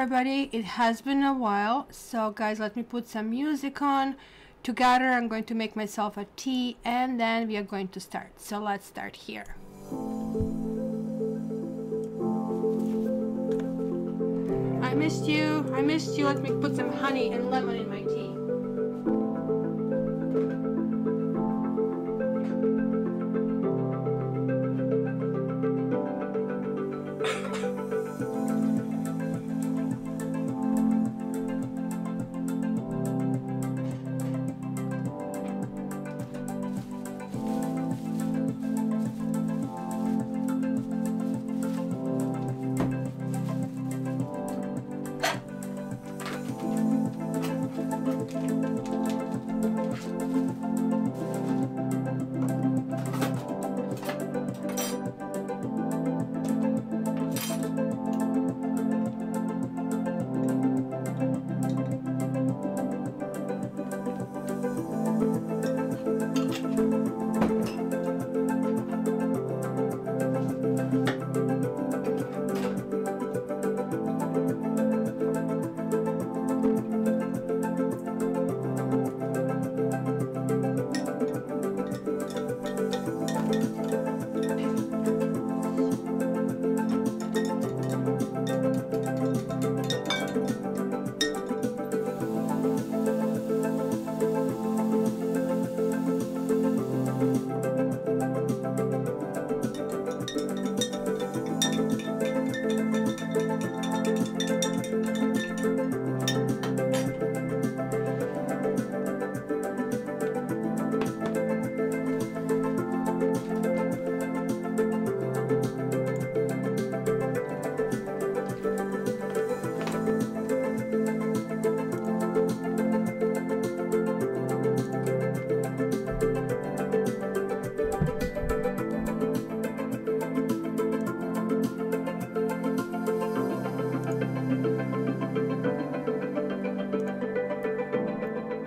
everybody, it has been a while, so guys, let me put some music on. Together I'm going to make myself a tea and then we are going to start. So let's start here. I missed you, let me put some honey and lemon in my tea.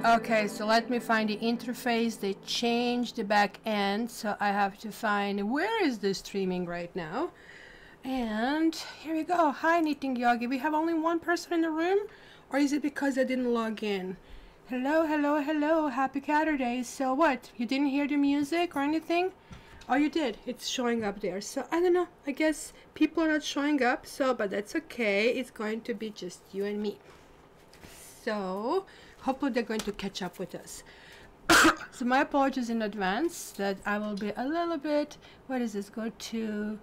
Okay, so let me find the interface. They changed the back end, so I have to find where is the streaming right now. And here we go. Hi, Knitting Yogi. We have only one person in the room, or is it because I didn't log in? Hello, hello, hello. Happy Saturday. So what? You didn't hear the music or anything? Oh, you did. It's showing up there. So I don't know. I guess people are not showing up. So, but that's okay. It's going to be just you and me. So hopefully they're going to catch up with us. So my apologies in advance that I will be a little bit, what is this? Go to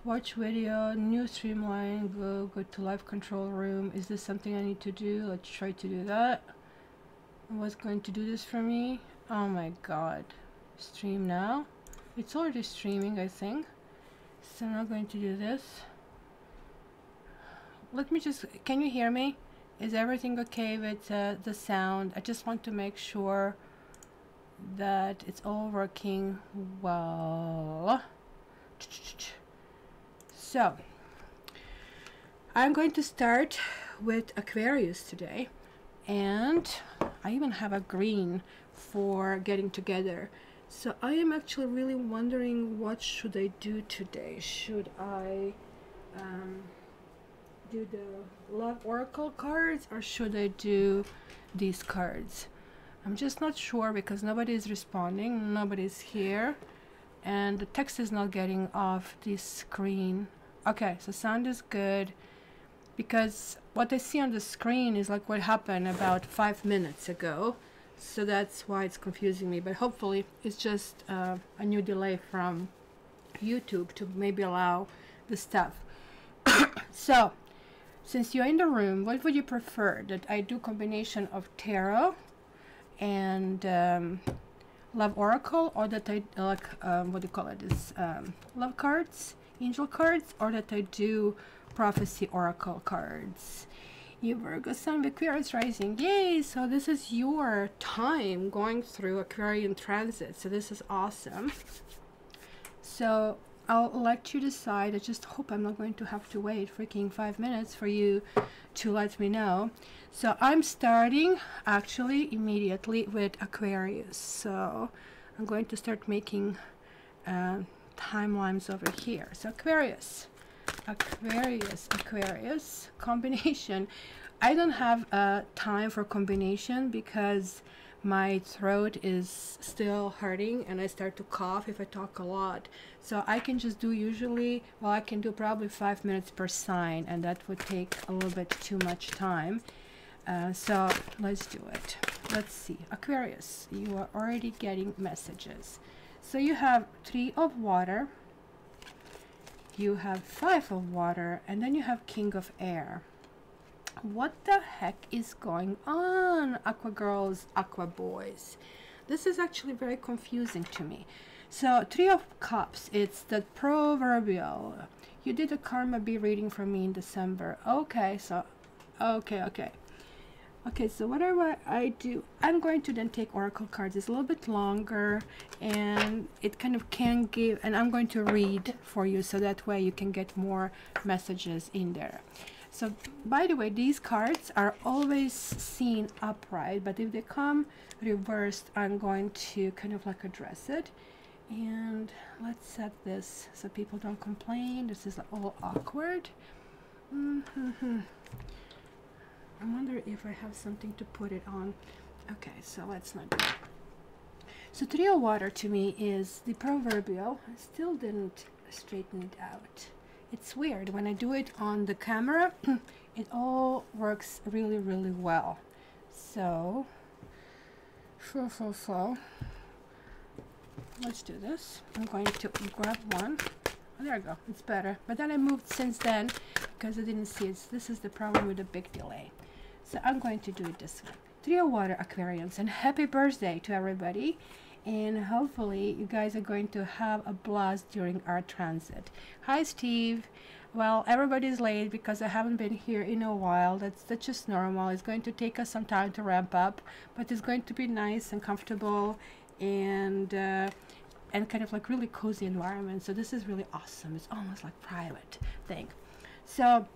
watch video, new streamline, go to live control room. Is this something I need to do? Let's try to do that. What's going to do this for me? Oh my god. Stream now. It's already streaming, I think. So I'm not going to do this. Let me just, can you hear me? Is everything okay with the sound? I just want to make sure that it's all working well. So, I'm going to start with Aquarius today. And I even have a green for getting together. So I am actually really wondering what should I do today. Should I do the Love Oracle cards or should I do these cards? I'm just not sure because nobody is responding, nobody's here, and the text is not getting off the screen. Okay, so sound is good because what I see on the screen is like what happened about 5 minutes ago, so that's why it's confusing me, but hopefully it's just a new delay from YouTube to maybe allow the stuff. So since you're in the room, what would you prefer? That I do combination of tarot and Love Oracle, or that I like what do you call it? This love cards, angel cards, or that I do prophecy oracle cards? You Virgo Sun, Aquarius rising, yay! So this is your time going through Aquarian transit. So this is awesome. So I'll let you decide. I just hope I'm not going to have to wait freaking 5 minutes for you to let me know. So I'm starting actually immediately with Aquarius. So I'm going to start making timelines over here. So Aquarius, Aquarius combination. I don't have time for combination because my throat is still hurting and I start to cough if I talk a lot. So I can just do usually, well, I can do probably 5 minutes per sign, and that would take a little bit too much time. So let's do it. Let's see. Aquarius, you are already getting messages. So you have 3 of water, you have 5 of water, and then you have King of Air. What the heck is going on, Aqua girls, Aqua boys? This is actually very confusing to me. So 3 of Cups, it's the proverbial. You did a Karma B reading for me in December. Okay, so okay, so whatever I do, I'm going to then take oracle cards. It's a little bit longer and it kind of can give, and I'm going to read for you so that way you can get more messages in there. So by the way, these cards are always seen upright, but if they come reversed, I'm going to kind of like address it. And let's set this so people don't complain. This is all awkward. I wonder if I have something to put it on. Okay, so let's not do it. So 3 of water to me is the proverbial. I still didn't straighten it out. It's weird. When I do it on the camera, it all works really, really well. So, let's do this. I'm going to grab one. Oh, there we go. It's better. But then I moved since then because I didn't see it. This is the problem with the big delay. So I'm going to do it this way. 3 of water, Aquarians, and happy birthday to everybody. And hopefully you guys are going to have a blast during our transit. Hi, Steve. Well, everybody's late because I haven't been here in a while. That's just normal. It's going to take us some time to ramp up, but it's going to be nice and comfortable and kind of like really cozy environment. So this is really awesome. It's almost like private thing. So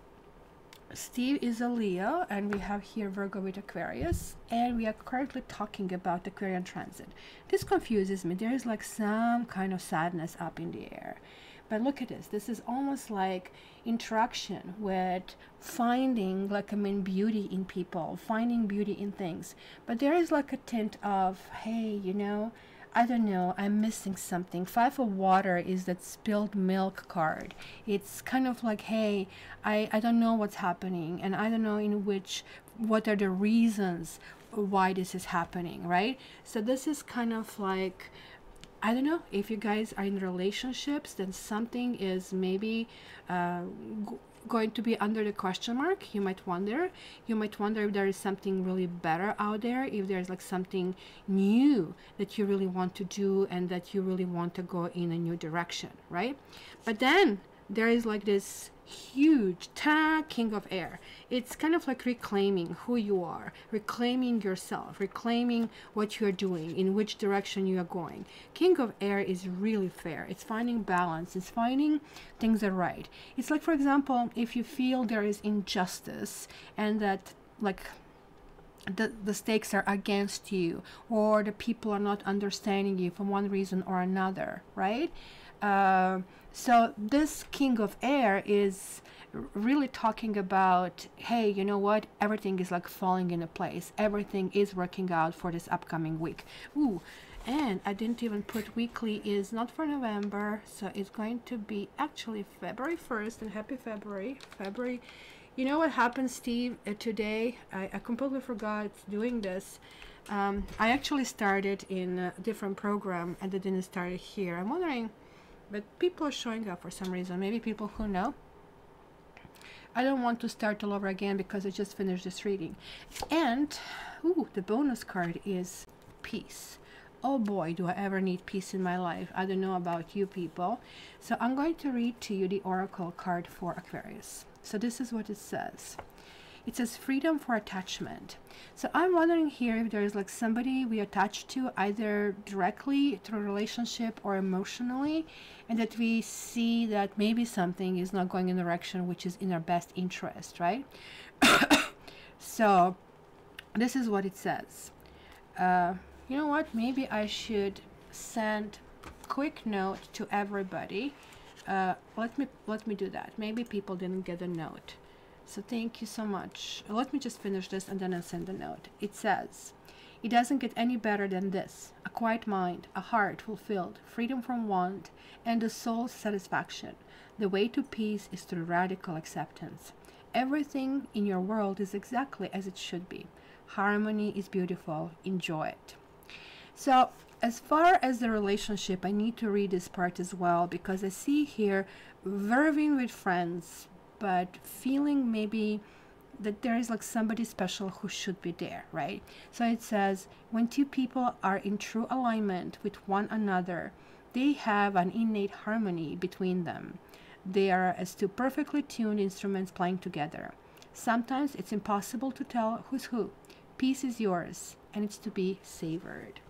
Steve is a Leo, and we have here Virgo with Aquarius, and we are currently talking about Aquarian transit. This confuses me. There is like some kind of sadness up in the air. But look at this. This is almost like interaction with finding, like, I mean, beauty in people, finding beauty in things. But there is like a tint of, hey, you know, I don't know, I'm missing something. 5 of water is that spilled milk card. It's kind of like, hey, I don't know what's happening, and I don't know what are the reasons why this is happening, right? So this is kind of like, I don't know, if you guys are in relationships, then something is maybe going to be under the question mark. You might wonder if there is something really better out there, if there's like something new that you really want to do and that you really want to go in a new direction, right? But then there is like this huge King of Air. It's kind of like reclaiming who you are, reclaiming yourself, reclaiming what you're doing, in which direction you are going. King of Air is really fair. It's finding balance. It's finding things are right. It's like, for example, if you feel there is injustice and that like the stakes are against you, or the people are not understanding you for one reason or another, right? So this King of Air is really talking about, hey, you know what? Everything is like falling into place. Everything is working out for this upcoming week. Ooh, and I didn't even put weekly is not for November, so it's going to be actually February 1st, and happy February. You know what happened, Steve, today? I completely forgot doing this. I actually started in a different program and I didn't start it here. I'm wondering, but people are showing up for some reason. Maybe people who know. I don't want to start all over again because I just finished this reading. And, ooh, the bonus card is peace. Oh boy, do I ever need peace in my life. I don't know about you people. So I'm going to read to you the oracle card for Aquarius. So this is what it says. It says freedom for attachment. So I'm wondering here if there's like somebody we attach to, either directly through a relationship or emotionally, and that we see that maybe something is not going in the direction which is in our best interest, right? So this is what it says. You know what? Maybe I should send a quick note to everybody let me do that. Maybe people didn't get a note. So thank you so much. Let me just finish this and then I'll send a note. It says, it doesn't get any better than this. A quiet mind, a heart fulfilled, freedom from want, and a soul's satisfaction. The way to peace is through radical acceptance. Everything in your world is exactly as it should be. Harmony is beautiful. Enjoy it. So as far as the relationship, I need to read this part as well, because I see here verving with friends, but feeling maybe that there is like somebody special who should be there, right? So it says, when two people are in true alignment with one another, they have an innate harmony between them. They are as two perfectly tuned instruments playing together. Sometimes it's impossible to tell who's who. Peace is yours, and it's to be savored.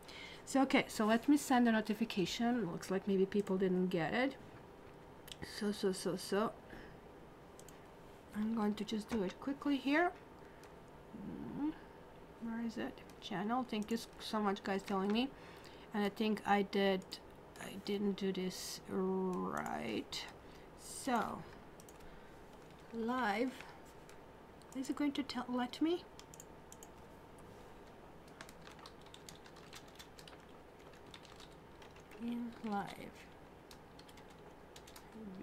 So okay, so let me send a notification. Looks like maybe people didn't get it. So I'm going to just do it quickly here. Where is it? Channel. Thank you so much, guys, telling me. And I think I didn't do this right. So live. Is it going to let me? In live.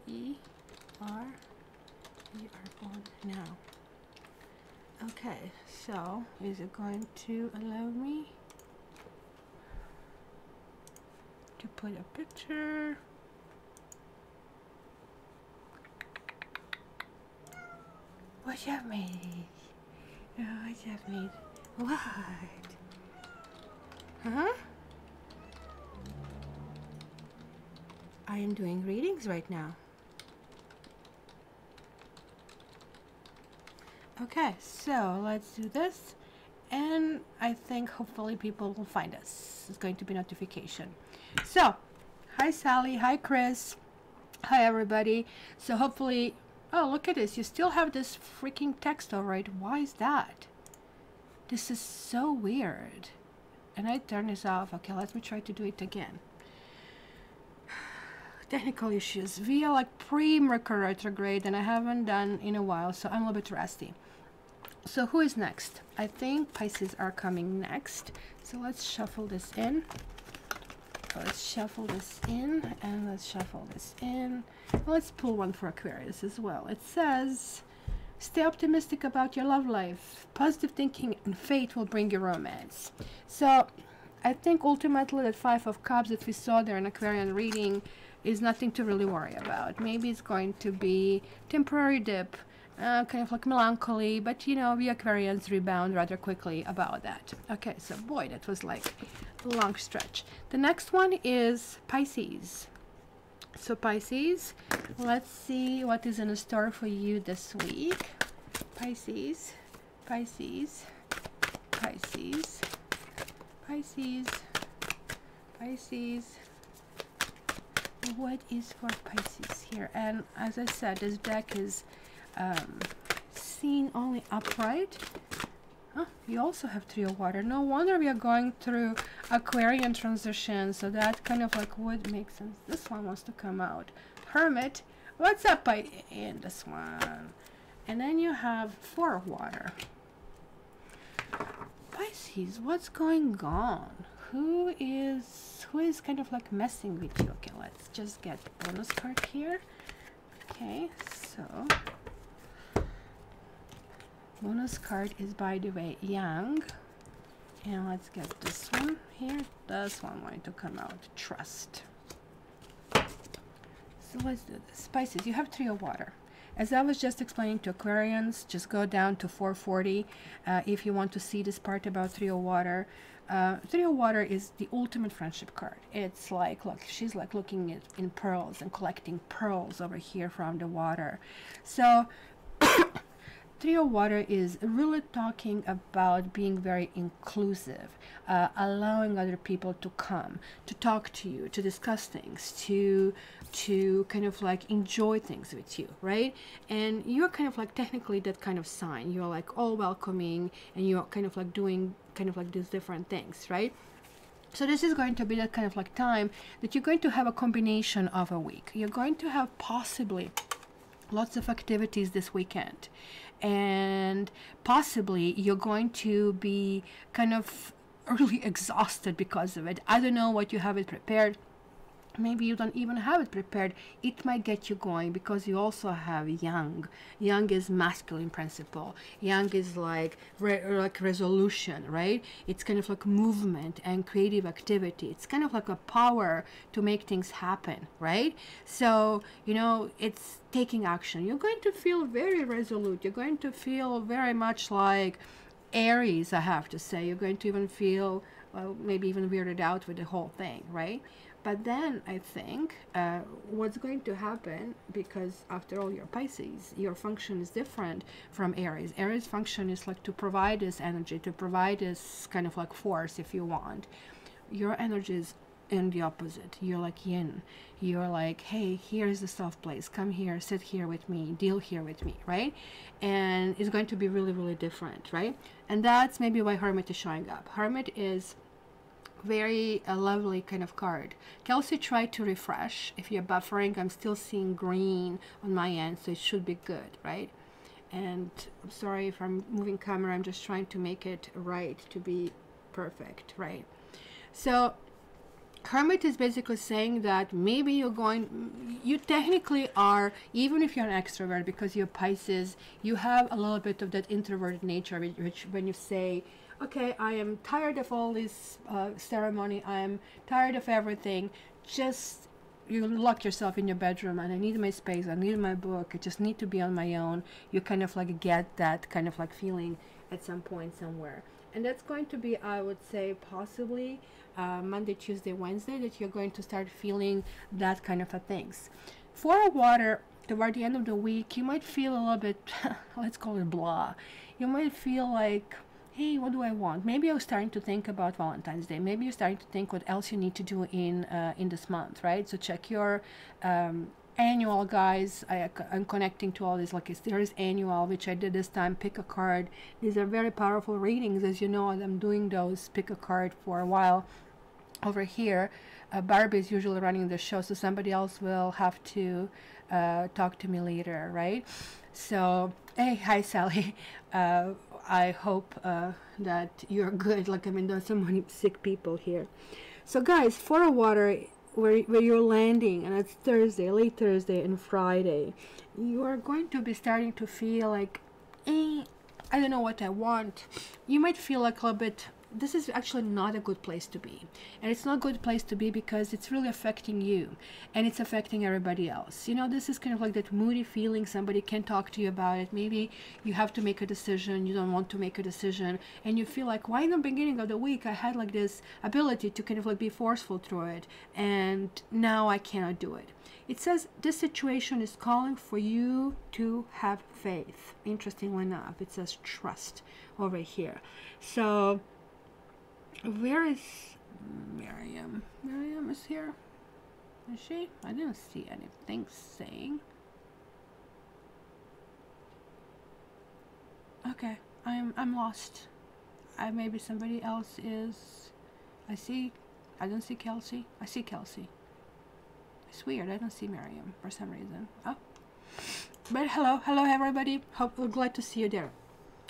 We are on now. Okay, so is it going to allow me to put a picture? What you have made? Oh, what you have made? What? Huh? I am doing readings right now. Okay, so let's do this, and I think hopefully people will find us. It's going to be notification. So hi Sally, hi Chris, hi everybody. So hopefully, oh look at this, you still have this freaking text alright. Why is that? This is so weird. And I turn this off. Okay, let me try to do it again. Technical issues. We are like pre-Mercury retrograde, and I haven't done in a while, so I'm a little bit rusty. So who is next? I think Pisces are coming next. So let's shuffle this in. Let's shuffle this in, and let's shuffle this in. Let's pull one for Aquarius as well. It says, stay optimistic about your love life. Positive thinking and faith will bring you romance. So I think ultimately that Five of Cups that we saw there in Aquarian reading is nothing to really worry about. Maybe it's going to be temporary dip, kind of like melancholy, but you know, we Aquarians rebound rather quickly about that. Okay, so boy, that was like a long stretch. The next one is Pisces. So Pisces, let's see what is in store for you this week. Pisces, Pisces, Pisces, Pisces, Pisces. What is for Pisces here? And as I said, this deck is seen only upright. Oh, you also have Three of Water. No wonder we are going through Aquarian transition, so that kind of like would make sense. This one wants to come out. Hermit, what's up in this one? And then you have Four of Water. Pisces, what's going on? Who is kind of like messing with you? Okay, let's just get bonus card here. Okay, so bonus card is, by the way, Yang. And let's get this one here. This one going to come out. Trust. So let's do this. Pisces, you have Three of Water. As I was just explaining to Aquarians, just go down to 440 if you want to see this part about Three of Water. Three of Water is the ultimate friendship card. It's like, look, she's like looking at in pearls and collecting pearls over here from the water. So Three of Water is really talking about being very inclusive, allowing other people to come, to talk to you, to discuss things, to kind of like enjoy things with you, right? And you're kind of like technically that kind of sign. You're like all welcoming, and you're kind of like doing kind of like these different things, right? So this is going to be that kind of like time that you're going to have a combination of a week. You're going to have possibly lots of activities this weekend, and possibly you're going to be kind of really exhausted because of it. I don't know what you have it prepared. Maybe you don't even have it prepared. It might get you going because you also have yang. Yang is masculine principle. Yang is like resolution, right? It's kind of like movement and creative activity. It's kind of like a power to make things happen, right? So, you know, it's taking action. You're going to feel very resolute. You're going to feel very much like Aries, I have to say. You're going to even feel, well, maybe even weirded out with the whole thing, right? But then I think what's going to happen, because after all, you're Pisces, your function is different from Aries. Aries' function is like to provide this energy, to provide this kind of like force, if you want. Your energy is in the opposite. You're like yin. You're like, hey, here's the soft place. Come here, sit here with me, deal here with me, right? And it's going to be really, really different, right? And that's maybe why Hermit is showing up. Hermit is very lovely kind of card. Kelsey tried to refresh. If you're buffering, I'm still seeing green on my end, so it should be good, right? And I'm sorry if I'm moving camera, I'm just trying to make it right to be perfect, right? So Hermit is basically saying that maybe you technically are, even if you're an extrovert, because you're Pisces, you have a little bit of that introverted nature, which when you say, okay, I am tired of all this ceremony, I am tired of everything, just you lock yourself in your bedroom and I need my space, I need my book, I just need to be on my own. You kind of like get that kind of like feeling at some point somewhere. And that's going to be, I would say, possibly Monday, Tuesday, Wednesday, that you're going to start feeling that kind of a things. For water, toward the end of the week, you might feel a little bit, let's call it blah. You might feel like, hey, what do I want? Maybe you're starting to think about Valentine's Day. Maybe you're starting to think what else you need to do in this month, right? So check your annual, guys. I'm connecting to all this, like there is annual, which I did this time. Pick a card. These are very powerful readings, as you know, and I'm doing those pick a card for a while. Over here, Barbie is usually running the show, so somebody else will have to talk to me later, right? So, hey, hi Sally. I hope that you're good. Like, I mean, there's so many sick people here. So guys, for a water, where you're landing, and it's Thursday, late Thursday and Friday, you are going to be starting to feel like, I don't know what I want. You might feel like a little bit, this is actually not a good place to be. And it's not a good place to be because it's really affecting you and it's affecting everybody else. You know, this is kind of like that moody feeling. Somebody can talk to you about it. Maybe you have to make a decision. You don't want to make a decision. And you feel like, why in the beginning of the week I had like this ability to kind of like be forceful through it. And now I cannot do it. It says this situation is calling for you to have faith. Interestingly enough, it says trust over here. So where is Miriam? Miriam is here. Is she? I didn't see anything saying. Okay, I'm lost. Maybe somebody else is. I don't see Kelsey. I see Kelsey. It's weird. I don't see Miriam for some reason. Oh, but hello everybody. Glad to see you there.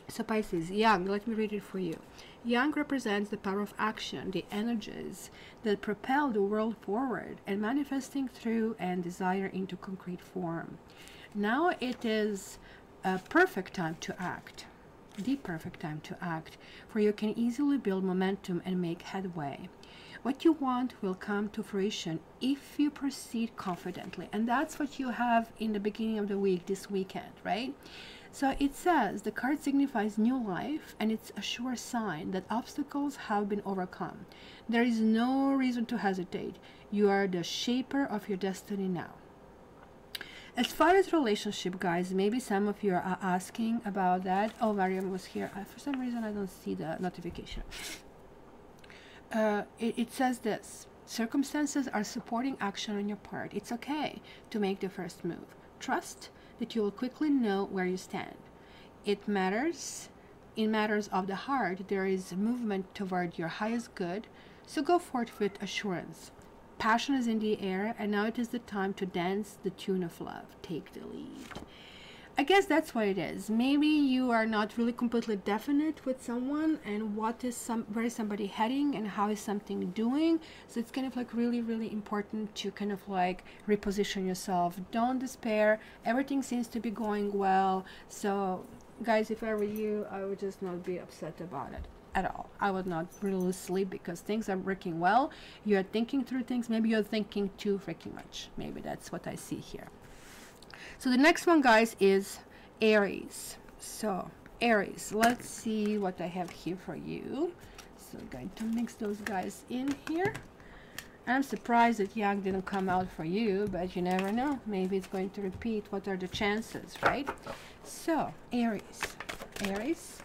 So Pisces, Yang, let me read it for you. Yang represents the power of action, the energies that propel the world forward and manifesting through and desire into concrete form. Now it is a perfect time to act, the perfect time to act, for you can easily build momentum and make headway. What you want will come to fruition if you proceed confidently. And that's what you have in the beginning of the week, this weekend, right? So it says the card signifies new life, and it's a sure sign that obstacles have been overcome. There is no reason to hesitate. You are the shaper of your destiny now. As far as relationship, guys, maybe some of you are asking about that. Oh, Mariam was here. For some reason, I don't see the notification. It says this. Circumstances are supporting action on your part. It's okay to make the first move. Trust that you will quickly know where you stand. It matters. In matters of the heart, there is movement toward your highest good, So go forth with assurance. Passion is in the air, and now it is the time to dance the tune of love. Take the lead. I guess that's what it is. Maybe you are not really completely definite with someone and where is somebody heading and how is something doing. So it's kind of like really, really important to kind of like reposition yourself. Don't despair. Everything seems to be going well. So guys, if I were you, I would just not be upset about it at all. I would not really lose sleep because things are working well. You're thinking through things. Maybe you're thinking too freaking much. Maybe that's what I see here. So the next one, guys, is Aries. So Aries, let's see what I have here for you. So I'm going to mix those guys in here. I'm surprised that Yang didn't come out for you, but you never know. Maybe it's going to repeat. What are the chances, right? So Aries,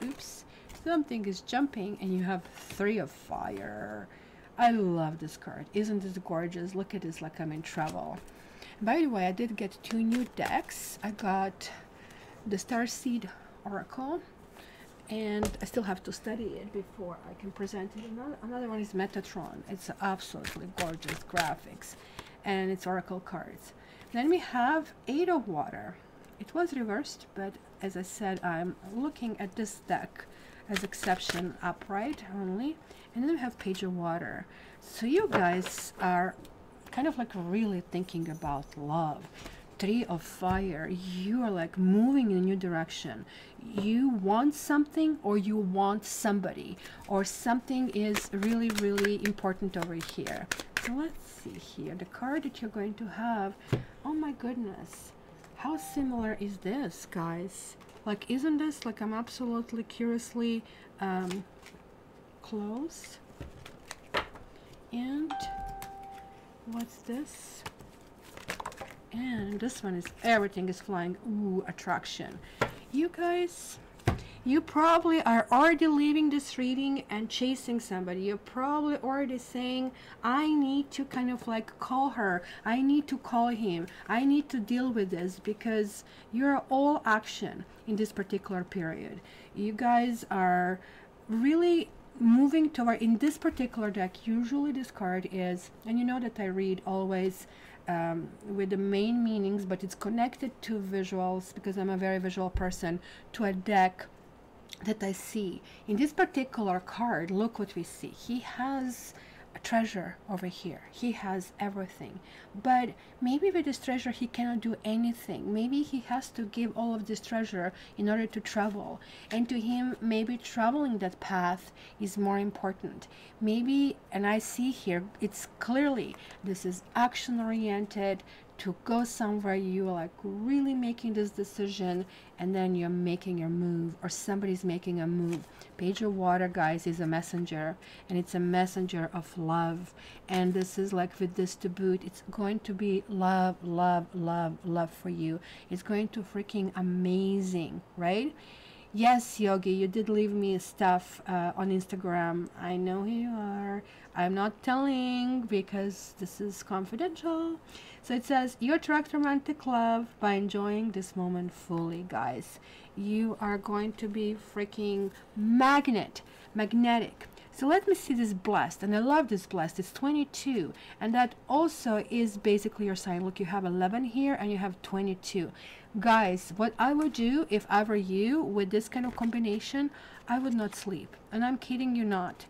oops, something is jumping and you have 3 of fire. I love this card. Isn't this gorgeous? Look at this, like I'm in trouble. By the way, I did get 2 new decks. I got the Starseed Oracle, and I still have to study it before I can present it. Another one is Metatron. It's absolutely gorgeous graphics, and it's Oracle cards. Then we have 8 of Water. It was reversed, but as I said, I'm looking at this deck as exception upright only. And then we have Page of Water. So you guys are kind of like really thinking about love. 3 of Fire. You are like moving in a new direction. You want something, or you want somebody, or something is really, really important over here. So let's see here. The card that you're going to have. Oh my goodness. How similar is this, guys? Like, isn't this like, I'm absolutely curiously close. And what's this? And this one is everything is flying. Ooh, attraction. You guys, you probably are already leaving this reading and chasing somebody. You're probably already saying, I need to kind of like call her. I need to call him. I need to deal with this, because you're all action in this particular period. You guys are really moving toward, in this particular deck, usually this card is, and you know that I read always with the main meanings, but it's connected to visuals because I'm a very visual person, to a deck that I see. In this particular card, look what we see. He has a treasure over here. He has everything, but maybe with this treasure he cannot do anything. Maybe he has to give all of this treasure in order to travel, and to him maybe traveling that path is more important. Maybe, and I see here, it's clearly this is action oriented, to go somewhere. You are like really making this decision, and then you're making your move, or somebody's making a move. Page of Water, guys, is a messenger, and it's a messenger of love. And this is like, with this to boot, it's going to be love, love, love, love for you. It's going to freaking amazing, right? Yes, Yogi, you did leave me stuff on Instagram. I know who you are. I'm not telling because this is confidential. So it says, you attract romantic love by enjoying this moment fully, guys. You are going to be freaking magnetic. So let me see this blessed, and I love this blessed. It's 22, and that also is basically your sign. Look, you have 11 here and you have 22. Guys, what I would do if I were you with this kind of combination, I would not sleep, and I'm kidding you not.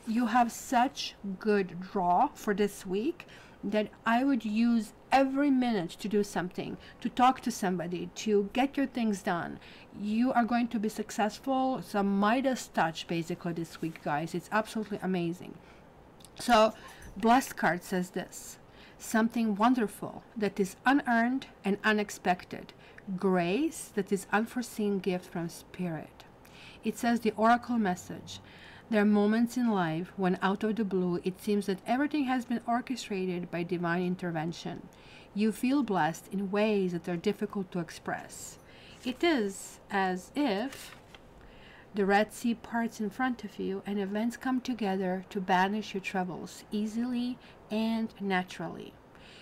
You have such good draw for this week that I would use every minute to do something, to talk to somebody, to get your things done. You are going to be successful. So Midas touch basically this week, guys. It's absolutely amazing. So blessed card says this: something wonderful that is unearned and unexpected, grace that is unforeseen gift from spirit. It says the oracle message: there are moments in life when out of the blue it seems that everything has been orchestrated by divine intervention. You feel blessed in ways that are difficult to express. It is as if the Red Sea parts in front of you and events come together to banish your troubles easily and naturally.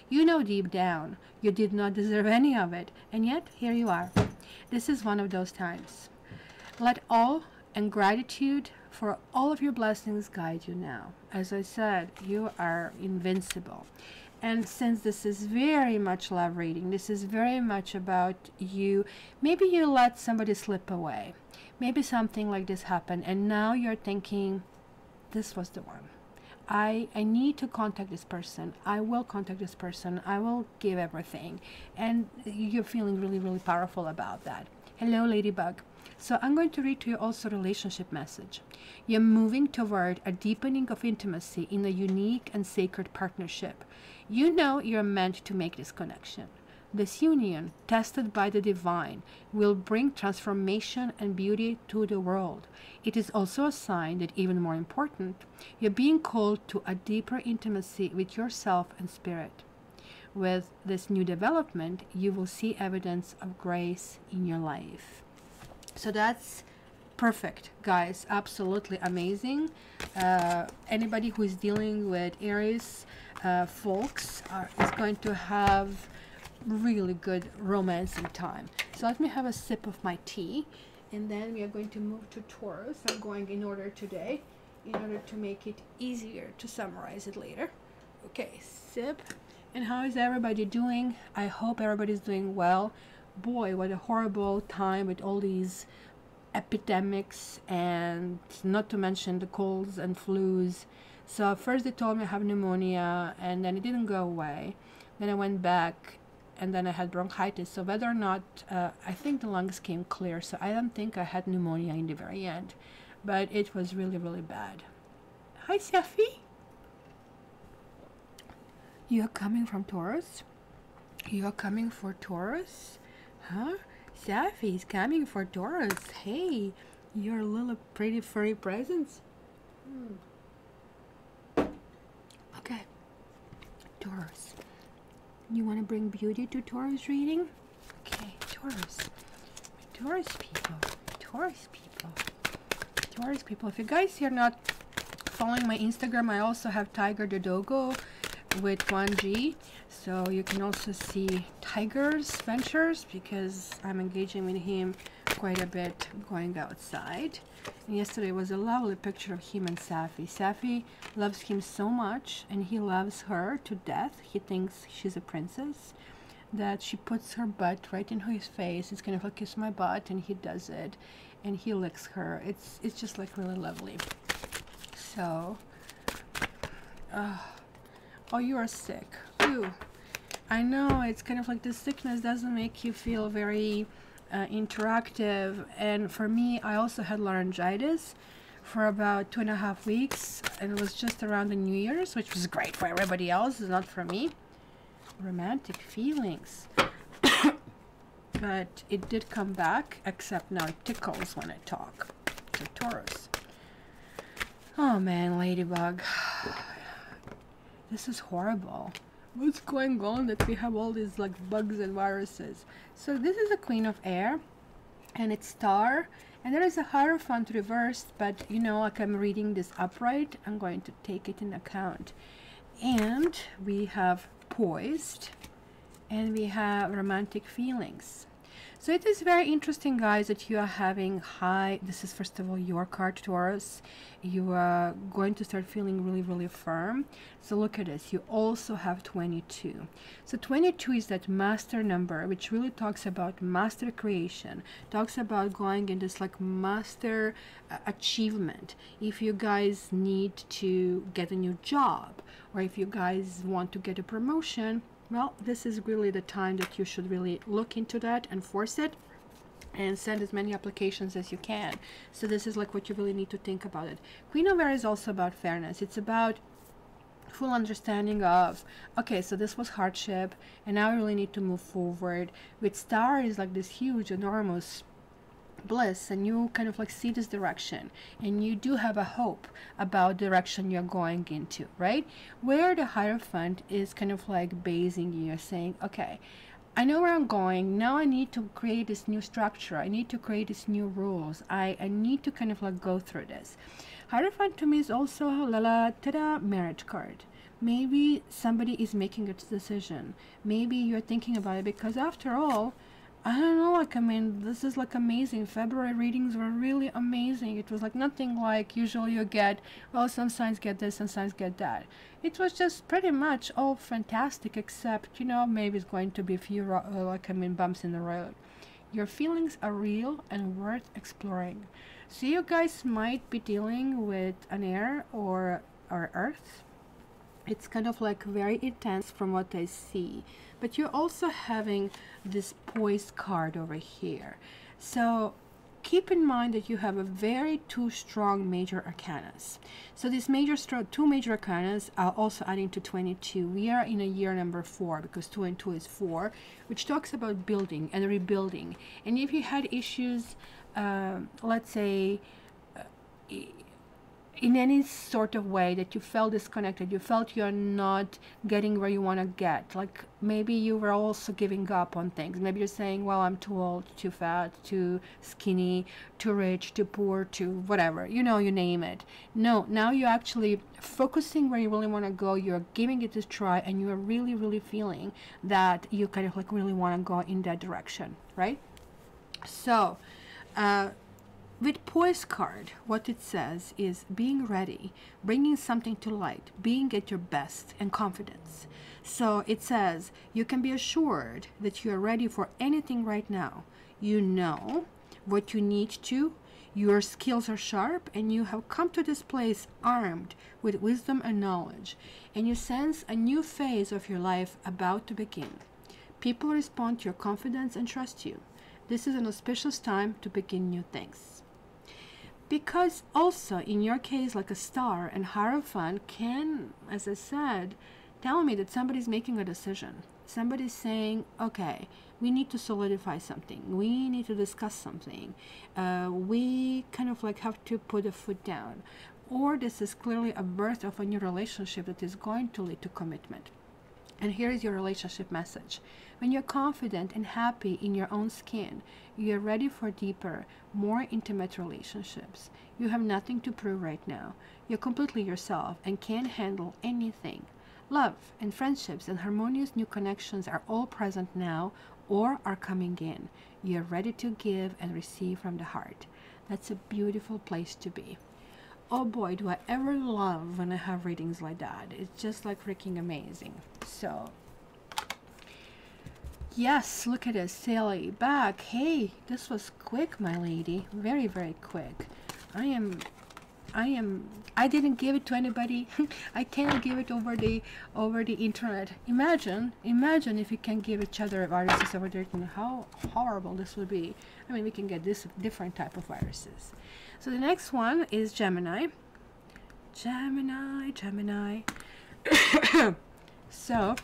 You know deep down you did not deserve any of it, and yet here you are. This is one of those times. Let awe and gratitude For all of your blessings guide you now. As I said, you are invincible. And since this is very much love reading, this is very much about you. Maybe you let somebody slip away. Maybe something like this happened, and now you're thinking, this was the one. I need to contact this person. I will contact this person. I will give everything. And you're feeling really, really powerful about that. Hello, Ladybug. So I'm going to read to you also relationship message. You're moving toward a deepening of intimacy in a unique and sacred partnership. You know you're meant to make this connection. This union, tested by the divine, will bring transformation and beauty to the world. It is also a sign that, even more important, you're being called to a deeper intimacy with yourself and spirit. With this new development, you will see evidence of grace in your life. So that's perfect, guys. Absolutely amazing. Anybody who is dealing with Aries folks is going to have really good romancing time. So let me have a sip of my tea, and then we are going to move to Taurus. I'm going in order today, in order to make it easier to summarize it later. Okay, sip. And how is everybody doing? I hope everybody's doing well. Boy, what a horrible time with all these epidemics, and not to mention the colds and flus. So first they told me I have pneumonia, and then it didn't go away. Then I went back, and then I had bronchitis. So whether or not, I think the lungs came clear, so I don't think I had pneumonia in the very end. But it was really, really bad. Hi, Safi. You're coming from Taurus? You're coming for Taurus? Huh? Safi's coming for Taurus. Hey, your little pretty furry presents. Okay. Taurus. You want to bring beauty to Taurus reading? Okay, Taurus. Taurus people. Taurus people. Taurus people. If you guys are not following my Instagram, I also have Tiger the Dogo with 1G. So you can also see Tiger's ventures, because I'm engaging with him quite a bit going outside. And yesterday was a lovely picture of him and Safi. Safi loves him so much, and he loves her to death. He thinks she's a princess, that she puts her butt right in his face. It's kind of like, kiss my butt, and he does it, and he licks her. It's just like really lovely. So oh, you are sick. Ooh. I know, it's kind of like the sickness doesn't make you feel very interactive. And for me, I also had laryngitis for about 2.5 weeks, and it was just around the New Year's, which was great for everybody else, not for me. Romantic feelings. But it did come back, except now it tickles when I talk. So Taurus. Oh man, Ladybug. This is horrible. What's going on that we have all these like bugs and viruses? So this is a Queen of Air, and it's Star, and there is a Hierophant reversed, but you know, like I'm reading this upright, I'm going to take it in account. And we have Poised, and we have Romantic feelings. So it is very interesting, guys, that you are having high, this is first of all your card, Taurus. You are going to start feeling really, really firm. So look at this, you also have 22. So 22 is that master number, which really talks about master creation, talks about going in this like master achievement. If you guys need to get a new job, or if you guys want to get a promotion, well, this is really the time that you should really look into that and force it and send as many applications as you can. So this is like what you really need to think about it. Queen of Air is also about fairness. It's about full understanding of, okay, so this was hardship, and now I really need to move forward. With Star is like this huge, enormous bliss, and you kind of like see this direction, and you do have a hope about the direction you're going into, right? Where the Hierophant is kind of like basing you, saying, okay, I know where I'm going, now I need to create this new structure, I need to create these new rules, I need to kind of like go through this. Hierophant to me is also ta-da, marriage card. Maybe somebody is making a decision, maybe you're thinking about it, because after all, I don't know, like, I mean, this is like amazing. February readings were really amazing. It was like nothing like usually you get, well, some signs get this, some signs get that. It was just pretty much all fantastic, except, you know, maybe it's going to be a few, like, I mean, bumps in the road. Your feelings are real and worth exploring. So you guys might be dealing with an air or earth. It's kind of like very intense from what I see, but you're also having this poise card over here. So keep in mind that you have a very two strong major arcanas. So these two major arcanas are also adding to 22. We are in a year number 4 because 2 and 2 is 4, which talks about building and rebuilding. And if you had issues, let's say, in any sort of way that you felt disconnected, you felt you're not getting where you want to get, like maybe you were also giving up on things. Maybe you're saying, well, I'm too old, too fat, too skinny, too rich, too poor, too whatever, you know, you name it. No, now you're actually focusing where you really want to go. You're giving it a try, and you're really, really feeling that you kind of like really want to go in that direction, right? So with Poise card, what it says is being ready, bringing something to light, being at your best, and confidence. So it says you can be assured that you are ready for anything right now. You know what you need to, your skills are sharp, and you have come to this place armed with wisdom and knowledge, and you sense a new phase of your life about to begin. People respond to your confidence and trust you. This is an auspicious time to begin new things. Because also in your case, like a star and Hierophant can, as I said, tell me that somebody's making a decision. Somebody's saying, okay, we need to solidify something. We need to discuss something. We kind of like have to put a foot down. Or this is clearly a birth of a new relationship that is going to lead to commitment. And here is your relationship message. When you're confident and happy in your own skin, you're ready for deeper, more intimate relationships. You have nothing to prove right now. You're completely yourself and can handle anything. Love and friendships and harmonious new connections are all present now or are coming in. You're ready to give and receive from the heart. That's a beautiful place to be. Oh boy, do I ever love when I have readings like that. It's just like freaking amazing. So, yes, look at this, Sally back. Hey, this was quick, my lady. Very, very quick. I didn't give it to anybody. I can't give it over the internet. Imagine if we can give each other viruses over the internet. How horrible this would be. I mean, we can get this different type of viruses. So the next one is Gemini. Gemini. So,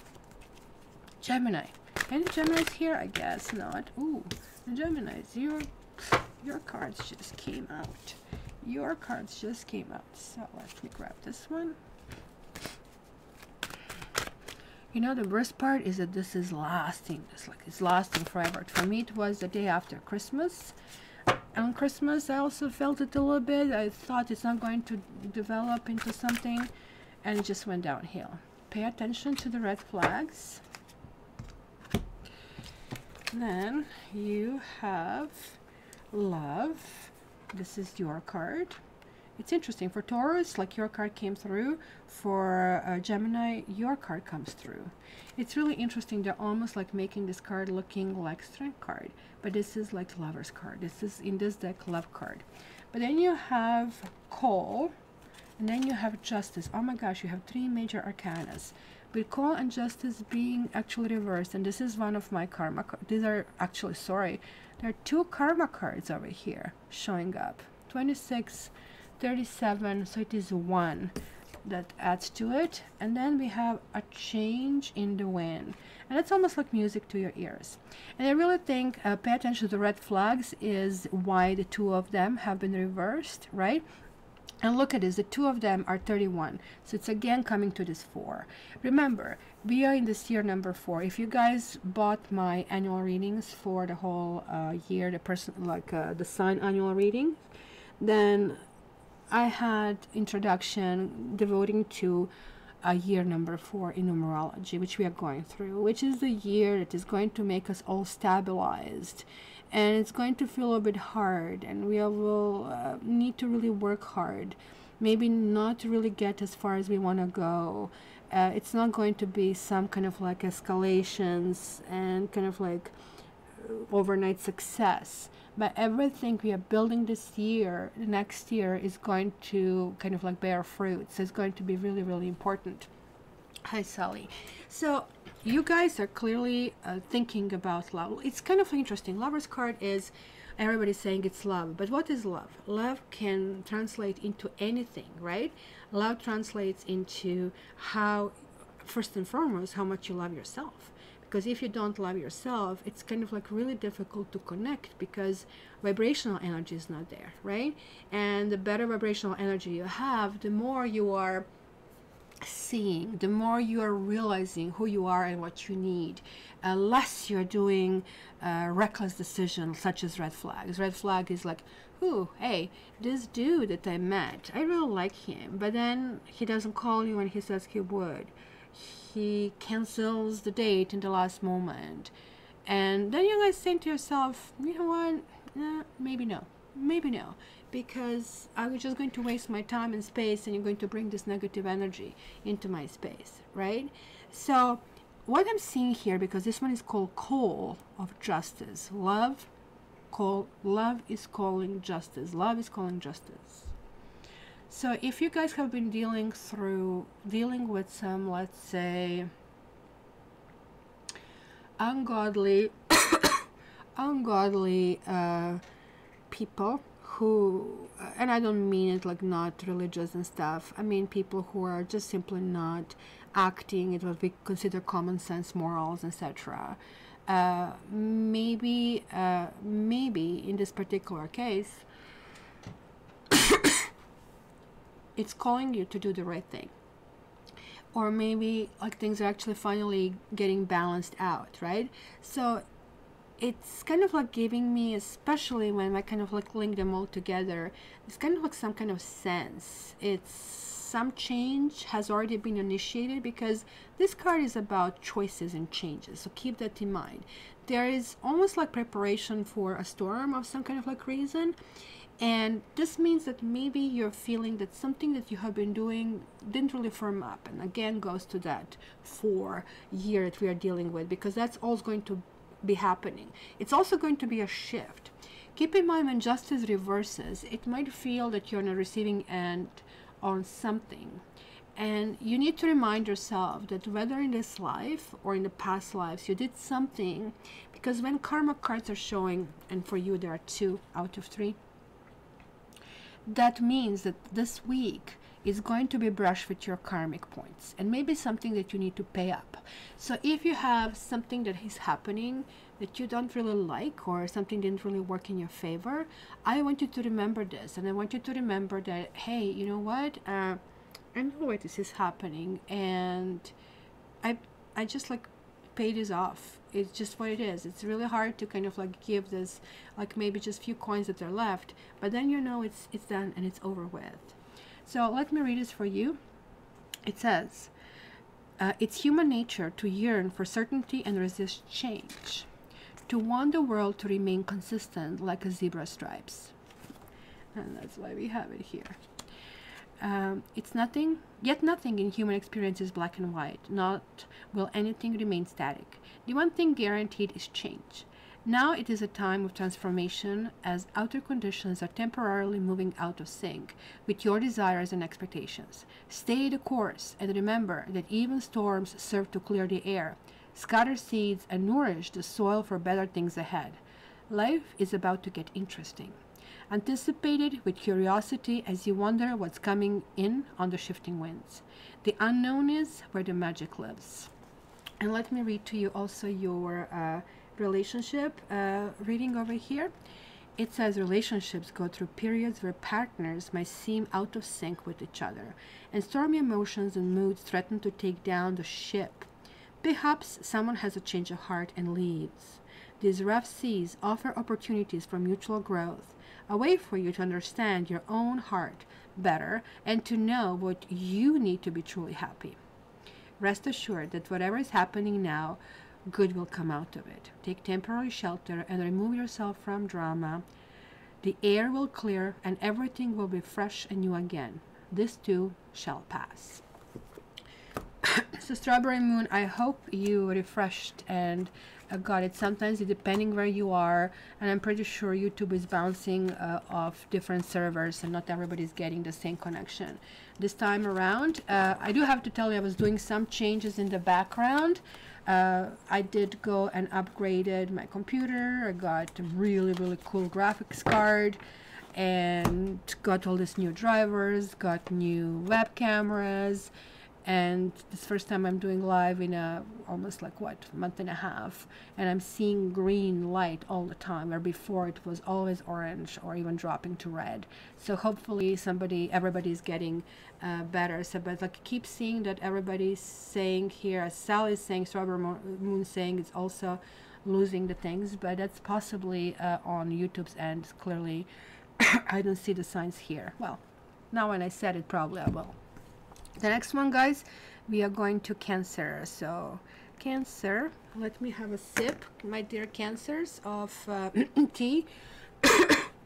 Gemini. Any Geminis here? I guess not. Ooh, the Geminis. Your cards just came out. Your cards just came out. So let me grab this one. You know, the worst part is that this is lasting. It's lasting forever. For me, it was the day after Christmas. On Christmas, I also felt it a little bit. I thought it's not going to develop into something, and it just went downhill. Pay attention to the red flags. Then you have love. This is your card. It's interesting. For Taurus, like your card came through. For Gemini, your card comes through. It's really interesting. They're almost like making this card looking like Strength card. But this is like Lover's card. This is in this deck, Love card. But then you have Coal. And then you have Justice. Oh my gosh, you have 3 major arcanas. With Coal and Justice being actually reversed. And this is one of my karma cards. These are actually, sorry. There are 2 karma cards over here showing up. 26, 37, so it is 1 that adds to it. And then we have a change in the wind. And it's almost like music to your ears. And I really think pay attention to the red flags is why the 2 of them have been reversed, right? And look at this, the 2 of them are 31. So it's again coming to this 4. Remember, we are in this year number 4. If you guys bought my annual readings for the whole year, the sign annual reading, then I had introduction devoting to year number 4 in numerology, which we are going through, which is the year that is going to make us all stabilized, and it's going to feel a bit hard, and we will need to really work hard, maybe not really get as far as we want to go. It's not going to be some kind of like escalations and kind of like overnight success, but everything we are building this year, next year, is going to kind of like bear fruits. It's going to be really, really important. Hi, Sally. So you guys are clearly thinking about love. It's kind of interesting. Lover's card is, everybody's saying it's love, but what is love? Love can translate into anything, right? Love translates into how, first and foremost, how much you love yourself. Because if you don't love yourself, it's kind of like really difficult to connect, because vibrational energy is not there, right? And the better vibrational energy you have, the more you are seeing, the more you are realizing who you are and what you need, less you're doing reckless decisions such as red flags. Red flag is like, ooh, hey, this dude that I met, I really like him, but then he doesn't call you when he says he would. He cancels the date in the last moment, and then you guys think to yourself, you know what, maybe no, because I was just going to waste my time and space, and you're going to bring this negative energy into my space, right? So what I'm seeing here, because this one is called Call of Justice, love is calling justice, love is calling justice. So if you guys have been dealing with some, let's say, ungodly people who, and I don't mean it like not religious and stuff, I mean people who are just simply not acting in what we consider common sense morals, etc. Maybe in this particular case, it's calling you to do the right thing, or maybe like things are actually finally getting balanced out, right? So it's kind of like giving me, especially when I kind of like link them all together, it's kind of like some kind of sense. It's some change has already been initiated, because this card is about choices and changes, so keep that in mind. There is almost like preparation for a storm of some kind of like reason. And this means that maybe you're feeling that something that you have been doing didn't really firm up. And again, goes to that 4 year that we are dealing with, because that's all going to be happening. It's also going to be a shift. Keep in mind, when justice reverses, it might feel that you're on a receiving end on something. And you need to remind yourself that whether in this life or in the past lives, you did something, because when karma cards are showing, and for you there are 2 out of 3, that means that this week is going to be brushed with your karmic points, and maybe something that you need to pay up. So if you have something that is happening that you don't really like, or something didn't really work in your favor, I want you to remember this, and I want you to remember that, hey, you know what, I know why this is happening, and I just like pay this off. It's just what it is. It's really hard to kind of like give this, like maybe just few coins that are left, but then you know it's done and it's over with. So let me read this for you. It says, it's human nature to yearn for certainty and resist change, to want the world to remain consistent like a zebra stripes. And that's why we have it here. It's nothing, yet nothing in human experience is black and white, not will anything remain static. The one thing guaranteed is change. Now it is a time of transformation, as outer conditions are temporarily moving out of sync with your desires and expectations. Stay the course, and remember that even storms serve to clear the air, scatter seeds, and nourish the soil for better things ahead. Life is about to get interesting. Anticipate it with curiosity as you wonder what's coming in on the shifting winds. The unknown is where the magic lives. And let me read to you also your relationship reading over here. It says relationships go through periods where partners might seem out of sync with each other, and stormy emotions and moods threaten to take down the ship. Perhaps someone has a change of heart and leaves. These rough seas offer opportunities for mutual growth, a way for you to understand your own heart better and to know what you need to be truly happy. rest assured that whatever is happening now, good will come out of it. Take temporary shelter and remove yourself from drama. The air will clear and everything will be fresh and new again. This too shall pass. So Strawberry Moon, I hope you refreshed and got it. Sometimes depending where you are, and I'm pretty sure YouTube is bouncing off different servers and not everybody's getting the same connection. This time around, I do have to tell you I was doing some changes in the background. I did go and upgraded my computer. I got a really cool graphics card and got all these new drivers, got new web cameras, and this first time I'm doing live in a almost like what, month and a half, and I'm seeing green light all the time, where before it was always orange or even dropping to red. So hopefully everybody's getting better. So but like keep seeing that everybody's saying here, as Sally's saying, Strawberry Moon saying it's also losing the things, but that's possibly on YouTube's end. Clearly I don't see the signs here. Well, now when I said it, probably I will. The next one, guys, we are going to Cancer. So Cancer, let me have a sip, my dear Cancers, of tea.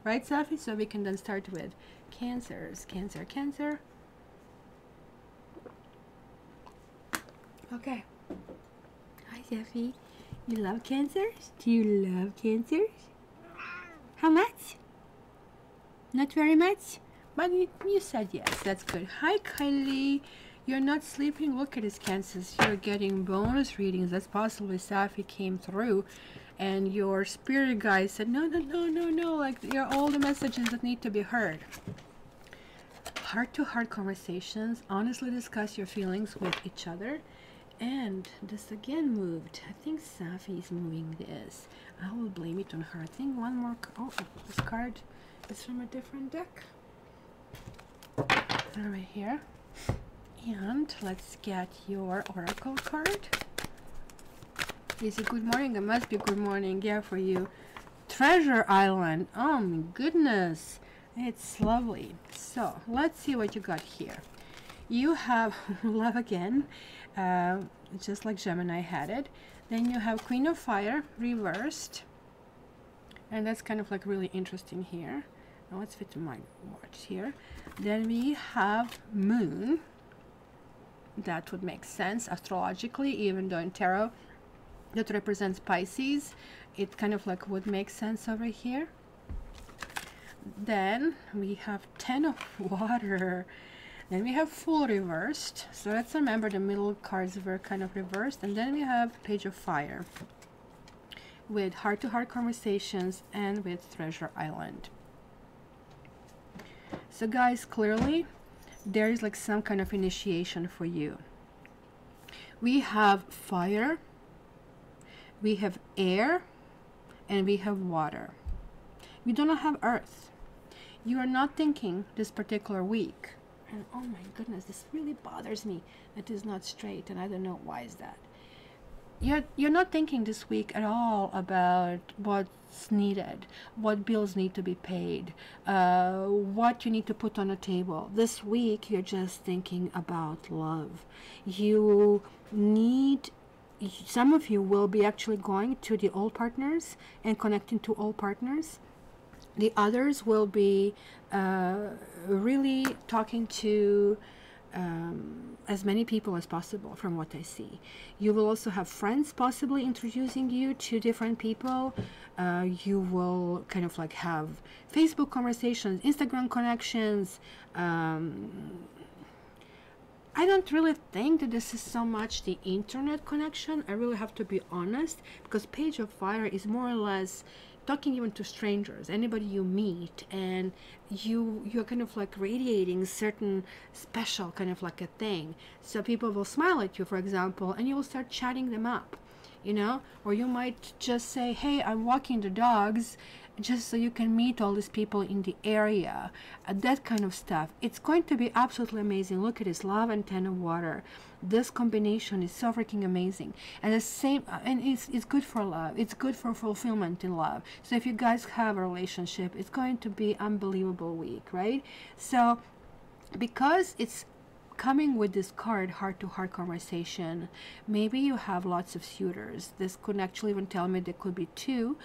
Right, Safi? So we can then start with Cancers. Cancer. Okay. Hi, Safi. You love Cancers? Do you love Cancers? How much? Not very much? But you said yes. That's good. Hi, Kylie. You're not sleeping. Look at his Cancers. You're getting bonus readings. That's possibly Safi came through, and your spirit guide said, no. Like, you're all the messages that need to be heard. Heart-to-heart conversations. Honestly discuss your feelings with each other. And this again moved. I think Safi is moving this. I will blame it on her. I think one more. Oh, this card is from a different deck. Right here, and let's get your oracle card. Is it good morning? It must be good morning, yeah, for you. Treasure Island. Oh my goodness, it's lovely. So let's see what you got here. You have love again, just like Gemini had it. Then you have Queen of Fire reversed, and that's kind of like really interesting here. Now let's fit my watch here. Then we have Moon. That would make sense astrologically, even though in tarot that represents Pisces, it kind of like would make sense over here. Then we have 10 of Water. Then we have Fool reversed. So let's remember the middle cards were kind of reversed. And then we have Page of Fire with heart-to-heart conversations and with Treasure Island. So guys, clearly there is like some kind of initiation for you. We have fire, we have air, and we have water. We do not have earth. You are not thinking this particular week, and oh my goodness, this really bothers me. That is not straight, and I don't know why is that. You're not thinking this week at all about what's needed, what bills need to be paid, what you need to put on a table. This week you're just thinking about love. Some of you will be actually going to the old partners and connecting to old partners. The others will be really talking to as many people as possible from what I see. You will also have friends possibly introducing you to different people. You will kind of like have Facebook conversations, Instagram connections. I don't really think that this is so much the internet connection. I really have to be honest, because Page of Fire is more or less talking even to strangers, anybody you meet, and you're kind of like radiating certain special kind of like a thing. So people will smile at you, for example, and you will start chatting them up, you know, or you might just say, hey, I'm walking the dogs, just so you can meet all these people in the area, that kind of stuff. It's going to be absolutely amazing. Look at this, Love and 10 of Water. This combination is so freaking amazing, and the same, and it's good for love. It's good for fulfillment in love. So if you guys have a relationship, it's going to be unbelievable week, right? So because it's coming with this card, heart-to-heart conversation. Maybe you have lots of suitors. This could actually even tell me there could be two.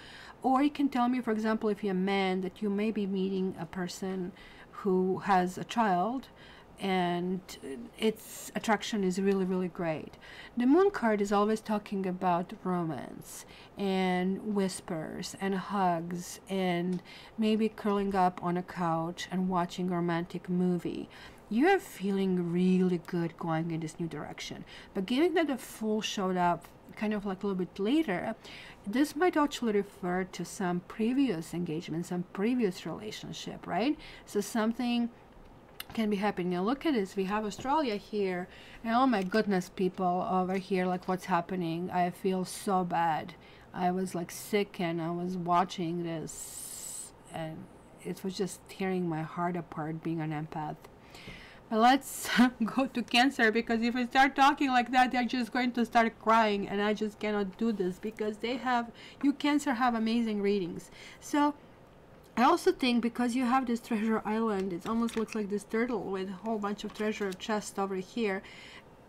Or it can tell me, for example, if you're a man, that you may be meeting a person who has a child, and its attraction is really, really great. The moon card is always talking about romance and whispers and hugs and maybe curling up on a couch and watching a romantic movie. You are feeling really good going in this new direction, but given that the Fool showed up kind of like a little bit later, this might actually refer to some previous engagement, some previous relationship, right? So something can be happening. Now look at this, we have Australia here, and oh my goodness, people over here, like what's happening? I feel so bad. I was like sick and I was watching this and it was just tearing my heart apart being an empath. But let's go to Cancer, because if I start talking like that, they're just going to start crying, and I just cannot do this, because they have, you Cancer have amazing readings. So I also think because you have this treasure island, it almost looks like this turtle with a whole bunch of treasure chests over here.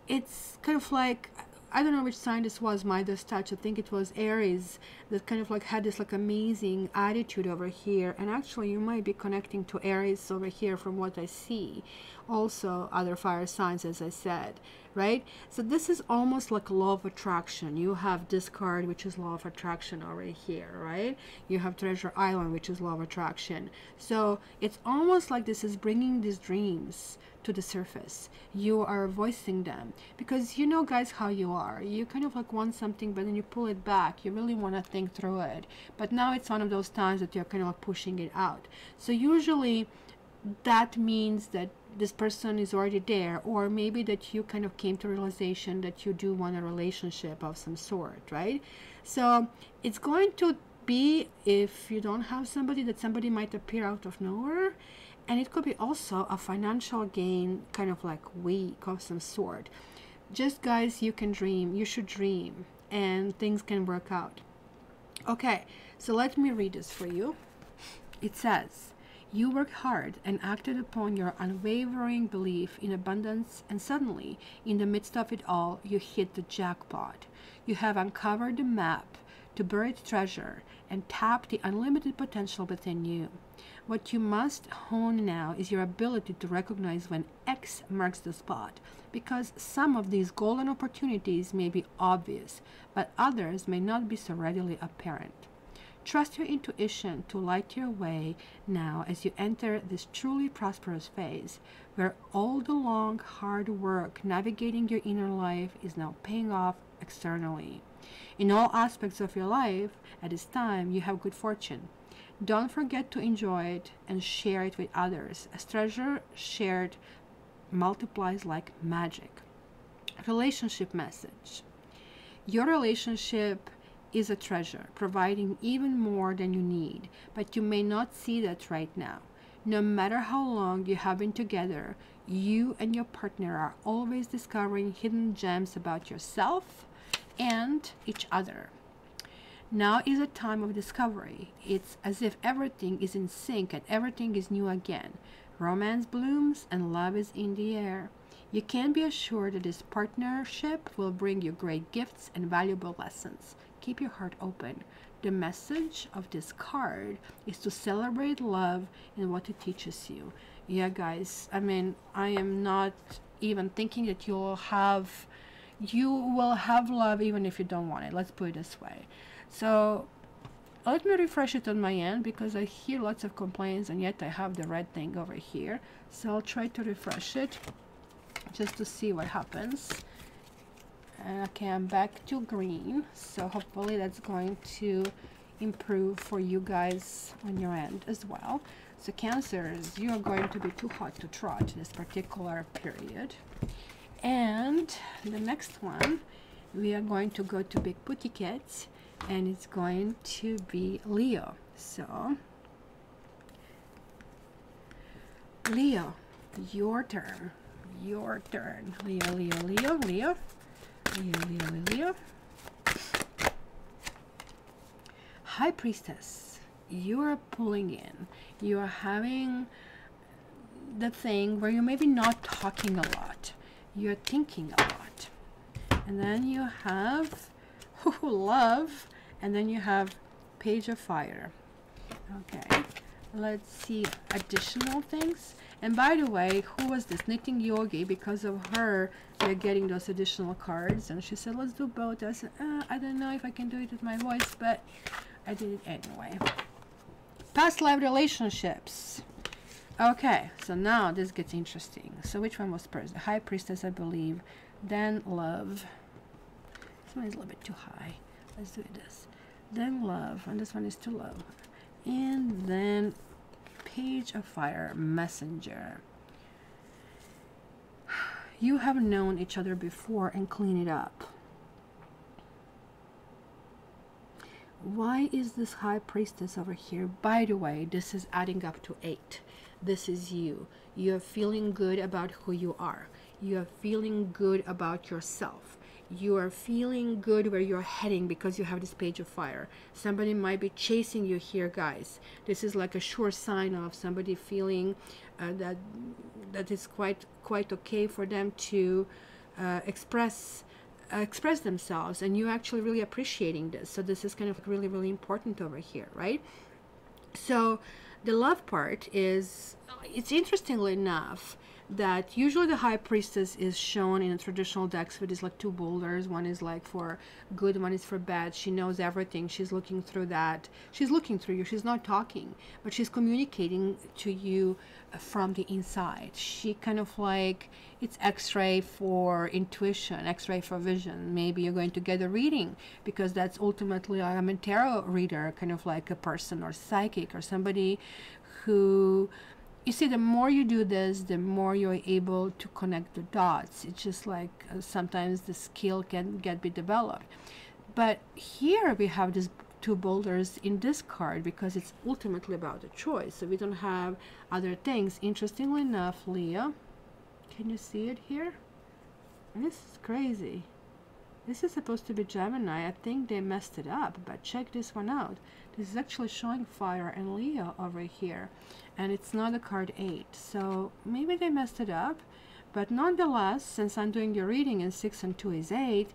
It's kind of like, I don't know which sign this was, Midas touch. I think it was Aries, that kind of like had this like amazing attitude over here. And actually you might be connecting to Aries over here from what I see. Also other fire signs, as I said, right? So this is almost like law of attraction. You have this card, which is law of attraction over here, right? You have treasure island, which is law of attraction. So it's almost like this is bringing these dreams to the surface. You are voicing them, because you know, guys, how you are. You kind of like want something, but then you pull it back. You really want to think through it, but now it's one of those times that you're kind of like pushing it out. So usually that means that this person is already there, or maybe that you kind of came to realization that you do want a relationship of some sort, right? So it's going to be, if you don't have somebody, that somebody might appear out of nowhere. And it could be also a financial gain kind of like week of some sort. Just, guys, you can dream. You should dream, and things can work out. Okay, so let me read this for you. It says, you worked hard and acted upon your unwavering belief in abundance, and suddenly, in the midst of it all, you hit the jackpot. You have uncovered the map to buried treasure and tapped the unlimited potential within you. What you must hone now is your ability to recognize when X marks the spot, because some of these golden opportunities may be obvious, but others may not be so readily apparent. Trust your intuition to light your way now as you enter this truly prosperous phase, where all the long, hard work navigating your inner life is now paying off externally. In all aspects of your life, at this time, you have good fortune. Don't forget to enjoy it and share it with others, as treasure shared multiplies like magic. Relationship message. Your relationship is a treasure, providing even more than you need, but you may not see that right now. No matter how long you have been together, you and your partner are always discovering hidden gems about yourself and each other. Now is a time of discovery. It's as if everything is in sync and everything is new again. Romance blooms and love is in the air. You can be assured that this partnership will bring you great gifts and valuable lessons. Keep your heart open. The message of this card is to celebrate love and what it teaches you. Yeah, guys, I mean, I am not even thinking that you will have love even if you don't want it. Let's put it this way. So let me refresh it on my end, because I hear lots of complaints and yet I have the red thing over here. So I'll try to refresh it just to see what happens. And okay, I'm back to green, so hopefully that's going to improve for you guys on your end as well. So Cancers, you are going to be too hot to trot this particular period. And the next one, we are going to go to Big Booty Cats, and it's going to be Leo. So Leo, your turn. Your turn. Leo, Leo, Leo, Leo. Leo, Leo, Leo. High Priestess, you are pulling in. You are having the thing where you're maybe not talking a lot. you're thinking a lot. And then you have love, and then you have Page of Fire. Okay, let's see additional things. And by the way, who was this? Knitting Yogi. Because of her, we're getting those additional cards. And she said, let's do both. I said, I don't know if I can do it with my voice, but I did it anyway. Past life relationships. Okay, so now this gets interesting. So which one was first? The High Priestess, I believe. Then Love. This one is a little bit too high. Let's do this. Then Love, and this one is too low. And then Page of Fire, Messenger. You have known each other before and clean it up. Why is this High Priestess over here? By the way, this is adding up to 8. This is you. You're feeling good about who you are. You're feeling good about yourself. You are feeling good where you're heading because you have this Page of Fire. Somebody might be chasing you here, guys. This is like a sure sign of somebody feeling that it's quite okay for them to express themselves, and you actually really appreciating this. So this is kind of really, really important over here, right? So the love part is, it's interestingly enough that usually the High Priestess is shown in a traditional decks with these like 2 boulders. One is like for good, one is for bad. She knows everything. She's looking through that. She's looking through you. She's not talking, but she's communicating to you from the inside. She kind of like, it's X-ray for intuition, X-ray for vision. Maybe you're going to get a reading because that's ultimately, I'm a tarot reader, kind of like a person or psychic or somebody who, you see, the more you do this, the more you're able to connect the dots. It's just like sometimes the skill can be developed. But here we have these 2 boulders in this card because it's ultimately about the choice. So we don't have other things. Interestingly enough, Leo, can you see it here? This is crazy. This is supposed to be Gemini. I think they messed it up, but check this one out. This is actually showing Fire and Leo over here, and it's not a card 8. So maybe they messed it up, but nonetheless, since I'm doing the reading and 6 and 2 is 8,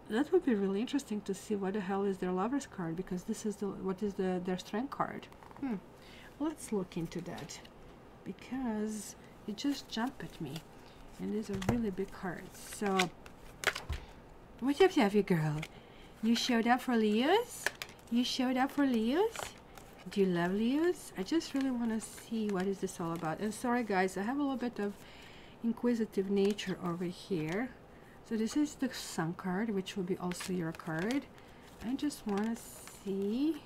that would be really interesting to see what the hell is their Lover's card, because this is their Strength card. Let's look into that, because it just jumped at me, and these are really big cards. So what have you, girl? You showed up for Leos? You showed up for Leos? Do you love Leos? I just really want to see what is this all about. And sorry guys, I have a little bit of inquisitive nature over here. So this is the Sun card, which will be also your card. I just want to see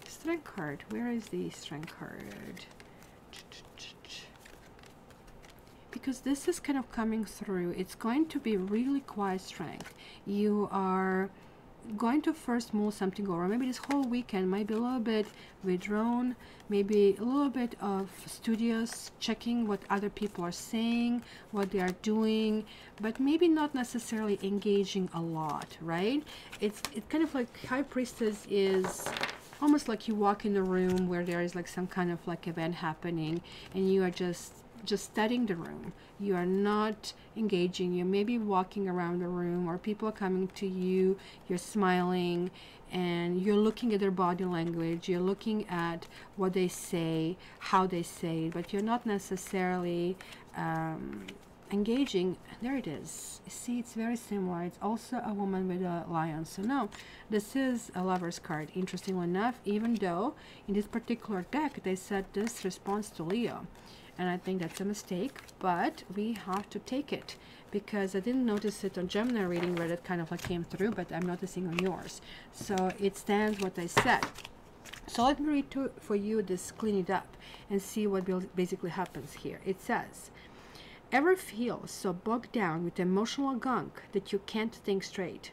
Strength card. Where is the Strength card? Because this is kind of coming through. It's going to be really quiet strength. You are going to first mull something over. Maybe this whole weekend might be a little bit withdrawn, maybe a little bit of studious, checking what other people are saying, what they are doing, but maybe not necessarily engaging a lot, right? It's kind of like High Priestess is almost like you walk in a room where there is like some kind of like event happening, and you are just studying the room. You are not engaging. You may be walking around the room, or people are coming to you, you're smiling, and you're looking at their body language, you're looking at what they say, how they say it, but you're not necessarily engaging. There it is. See, it's very similar. It's also a woman with a lion. So no, this is a Lover's card, interestingly enough, even though in this particular deck they said this responds to Leo. And I think that's a mistake, but we have to take it, because I didn't notice it on Gemini reading where that kind of like came through, but I'm noticing on yours. So it stands what I said. So let me read for you this, clean it up, and see what basically happens here. It says, ever feel so bogged down with emotional gunk that you can't think straight?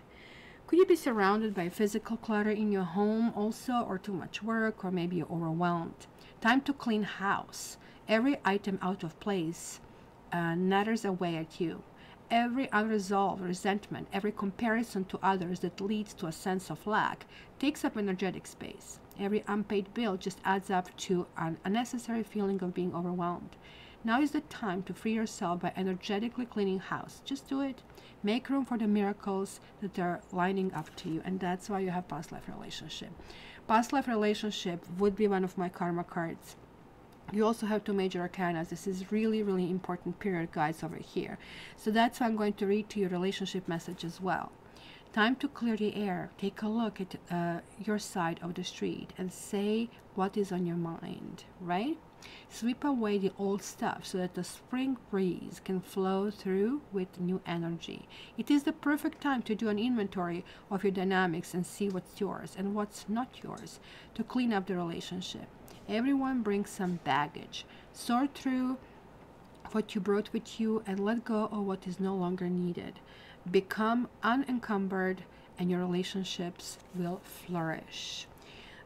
Could you be surrounded by physical clutter in your home also, or too much work, or maybe you're overwhelmed? Time to clean house. Every item out of place natters away at you. Every unresolved resentment, every comparison to others that leads to a sense of lack takes up energetic space. Every unpaid bill just adds up to an unnecessary feeling of being overwhelmed. Now is the time to free yourself by energetically cleaning house. Just do it. Make room for the miracles that are lining up to you, and that's why you have past life relationship. Past life relationship would be one of my karma cards. You also have two major arcana. This is really, really important period, guys, over here. So that's why I'm going to read to you relationship message as well. Time to clear the air. Take a look at your side of the street and say what is on your mind, right? Sweep away the old stuff so that the spring breeze can flow through with new energy. It is the perfect time to do an inventory of your dynamics and see what's yours and what's not yours, to clean up the relationship. Everyone brings some baggage. Sort through what you brought with you and let go of what is no longer needed. Become unencumbered and your relationships will flourish.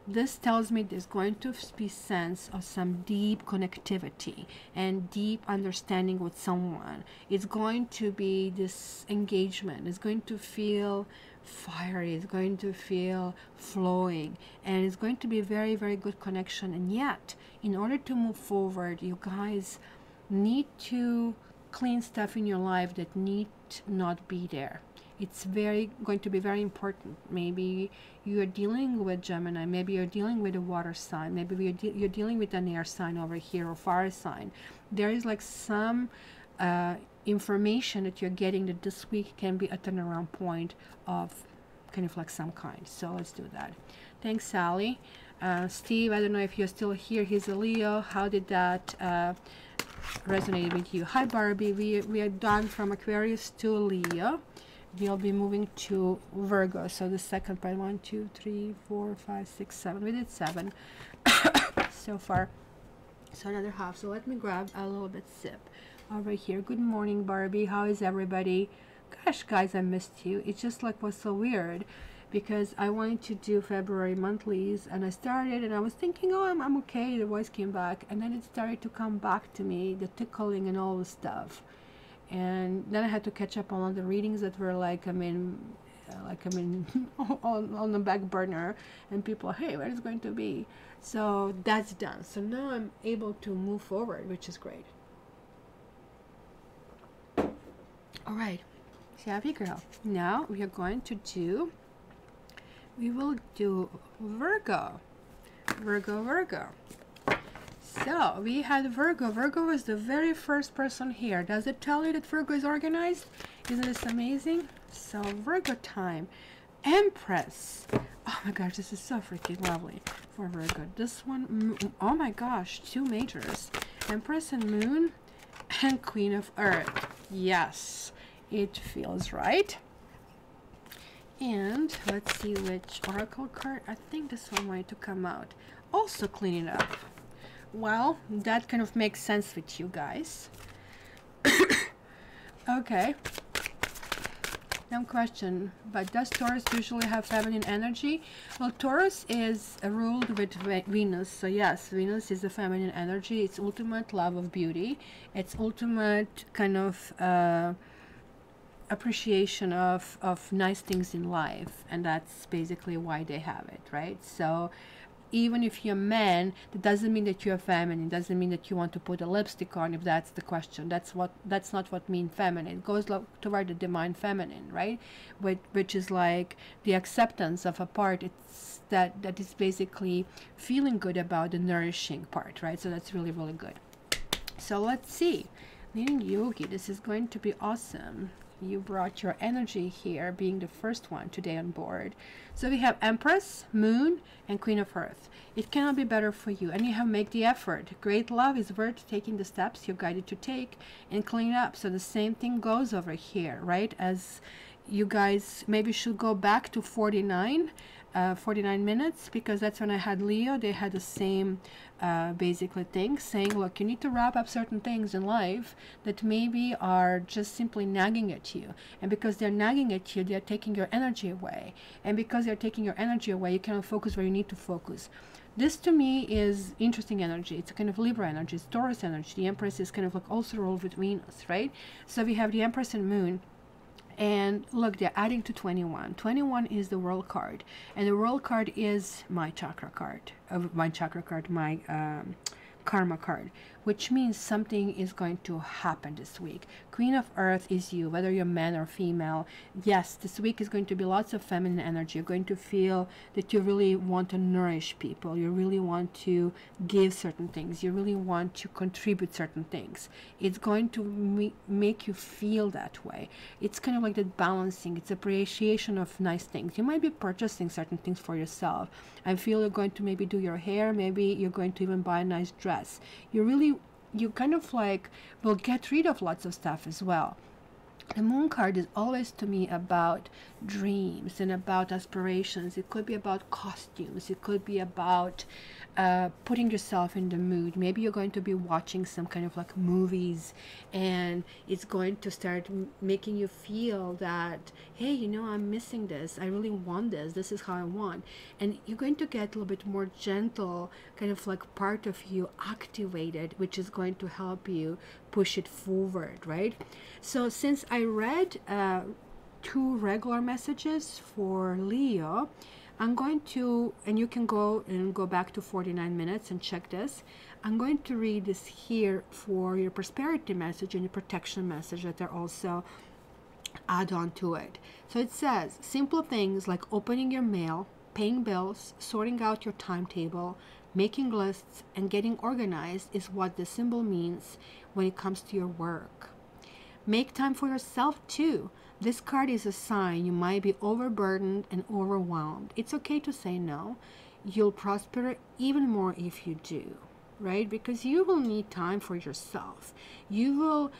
This tells me there's going to be sense of some deep connectivity and deep understanding with someone. It's going to be this engagement. It's going to feel fiery. It's going to feel flowing. And it's going to be a very, very good connection. And yet, in order to move forward, you guys need to clean stuff in your life that need not be there. It's going to be very important. Maybe you are dealing with Gemini, maybe you're dealing with a water sign, maybe you're dealing with an air sign over here or fire sign. There is like some information that you're getting that this week can be a turnaround point of kind of like some kind. So let's do that. Thanks, Sally. Steve, I don't know if you're still here. He's a Leo. How did that resonate with you? Hi, Barbie. We are done from Aquarius to Leo. We'll be moving to Virgo. So the second part, 1, 2, 3, 4, 5, 6, 7. We did 7 so far. So another half. So let me grab a little bit sip over here. Good morning, Barbie. How is everybody? Gosh, guys, I missed you. It just like was so weird because I wanted to do February monthlies and I started and I was thinking, oh, I'm okay. The voice came back and then it started to come back to me, the tickling and all the stuff. And then I had to catch up on all the readings that were like, on the back burner, and people, hey, where is it going to be? So that's done. So now I'm able to move forward, which is great. All right, Savvy girl. Now we are going to do, we will do Virgo. Virgo. So we had Virgo. Virgo was the very first person here. Does it tell you that Virgo is organized? Isn't this amazing? So Virgo time. Empress. Oh my gosh, this is so freaking lovely for Virgo. This one, oh my gosh, 2 majors. Empress and Moon and Queen of Earth. Yes, it feels right. And let's see which oracle card. I think this one wanted to come out. Also clean it up. Well, that kind of makes sense with you guys. Okay. Now question, but does Taurus usually have feminine energy? Well, Taurus is ruled with Venus. So yes, Venus is the feminine energy. It's ultimate love of beauty. It's ultimate kind of appreciation of nice things in life. And that's basically why they have it, right? So even if you're a man, that doesn't mean that you're feminine. It doesn't mean that you want to put a lipstick on, if that's the question. That's not what means feminine. It goes toward the divine feminine, right? Which is like the acceptance of a part. It's that is basically feeling good about the nourishing part, right? So that's really, really good. So let's see. Leading Yogi, this is going to be awesome. You brought your energy here, being the first one today on board. So we have Empress, Moon, and Queen of Earth. It cannot be better for you, and you have make the effort. Great love is worth taking the steps you're guided to take and clean up. So the same thing goes over here, right? As you guys maybe should go back to 49 minutes, because that's when I had Leo. They had the same basically thing, saying, look, you need to wrap up certain things in life that maybe are just simply nagging at you, and because they're nagging at you, they're taking your energy away, and because they're taking your energy away, you cannot focus where you need to focus. This to me is interesting energy. It's a kind of Libra energy, it's Taurus energy. The Empress is kind of like also ruled with Venus, right? So we have the Empress and Moon. And look, they're adding to 21. 21 is the World card. And the World card is my chakra card. My karma card. which means something is going to happen this week. Queen of Earth is you, whether you're man or female. Yes, this week is going to be lots of feminine energy. You're going to feel that you really want to nourish people. You really want to give certain things. You really want to contribute certain things. It's going to make you feel that way. It's kind of like that balancing. It's appreciation of nice things. You might be purchasing certain things for yourself. I feel you're going to maybe do your hair. Maybe you're going to even buy a nice dress. You kind of like will get rid of lots of stuff as well. The moon card is always to me about dreams and about aspirations. It could be about costumes. It could be about putting yourself in the mood. Maybe you're going to be watching some kind of like movies, and it's going to start making you feel that, hey, you know, I'm missing this. I really want this. This is how I want. And you're going to get a little bit more gentle, kind of like part of you activated, which is going to help you push it forward, right? So since I read 2 regular messages for Leo, I'm going to, and you can go back to 49 minutes and check this. I'm going to read this here for your prosperity message and your protection message that are also add on to it. So it says, simple things like opening your mail, paying bills, sorting out your timetable, making lists, and getting organized is what the symbol means when it comes to your work. Make time for yourself too. This card is a sign you might be overburdened and overwhelmed. It's okay to say no. You'll prosper even more if you do, right? Because you will need time for yourself. You will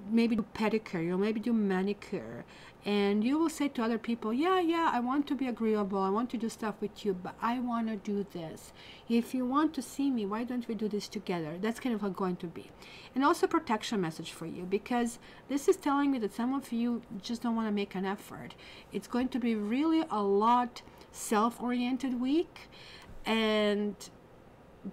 maybe do pedicure, you'll maybe do manicure, and you will say to other people, yeah, I want to be agreeable, I want to do stuff with you, but I want to do this. If you want to see me, why don't we do this together? That's kind of like going to be. And also protection message for you, because this is telling me that some of you just don't want to make an effort. It's going to be really a lot self-oriented week, and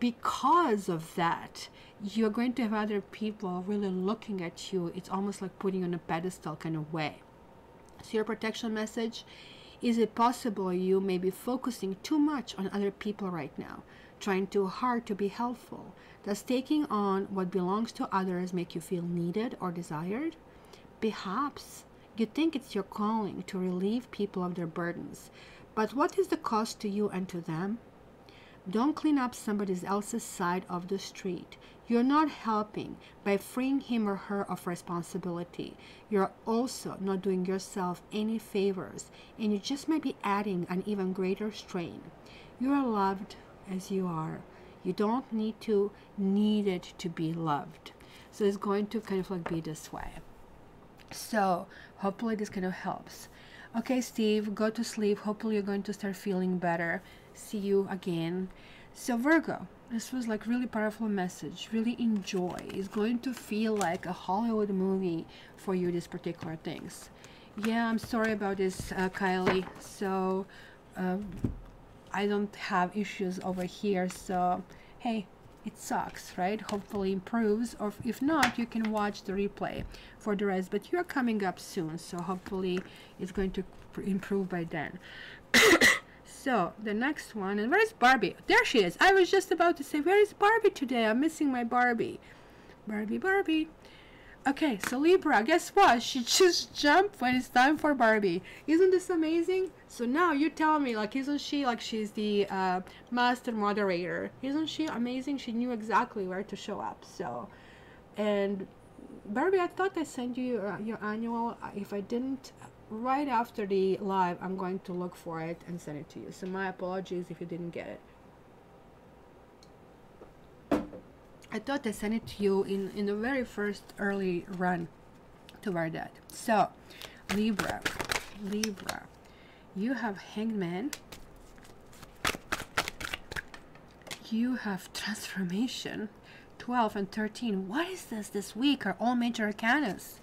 because of that, you're going to have other people really looking at you. It's almost like putting you on a pedestal kind of way. So your protection message, is it possible you may be focusing too much on other people right now, trying too hard to be helpful? Does taking on what belongs to others make you feel needed or desired? Perhaps you think it's your calling to relieve people of their burdens, but what is the cost to you and to them? Don't clean up somebody else's side of the street. You're not helping by freeing him or her of responsibility. You're also not doing yourself any favors, and you just might be adding an even greater strain. You are loved as you are. You don't need it to be loved. So it's going to kind of like be this way. So hopefully this kind of helps. Okay, Steve, go to sleep. Hopefully you're going to start feeling better. See you again. So Virgo, this was like really powerful message. Really enjoy. It's going to feel like a Hollywood movie for you, these particular things. Yeah, I'm sorry about this, Kylie. So I don't have issues over here. So hey, it sucks, right? Hopefully improves, or if not, you can watch the replay for the rest. But you're coming up soon, so hopefully it's going to improve by then. So the next one, and where's Barbie? There she is. I was just about to say, where is Barbie today? I'm missing my Barbie. Barbie. Okay, so Libra, guess what? She just jumped when it's time for Barbie. Isn't this amazing? So now you tell me, like, isn't she like she's the master moderator? Isn't she amazing? She knew exactly where to show up. So, and Barbie, I thought I sent you your annual. If I didn't, right after the live, I'm going to look for it and send it to you. So my apologies if you didn't get it. I thought I sent it to you in the very first early run to wear that. So Libra, you have Hanged Man, you have Transformation. 12 and 13. What is this week are all major arcanas.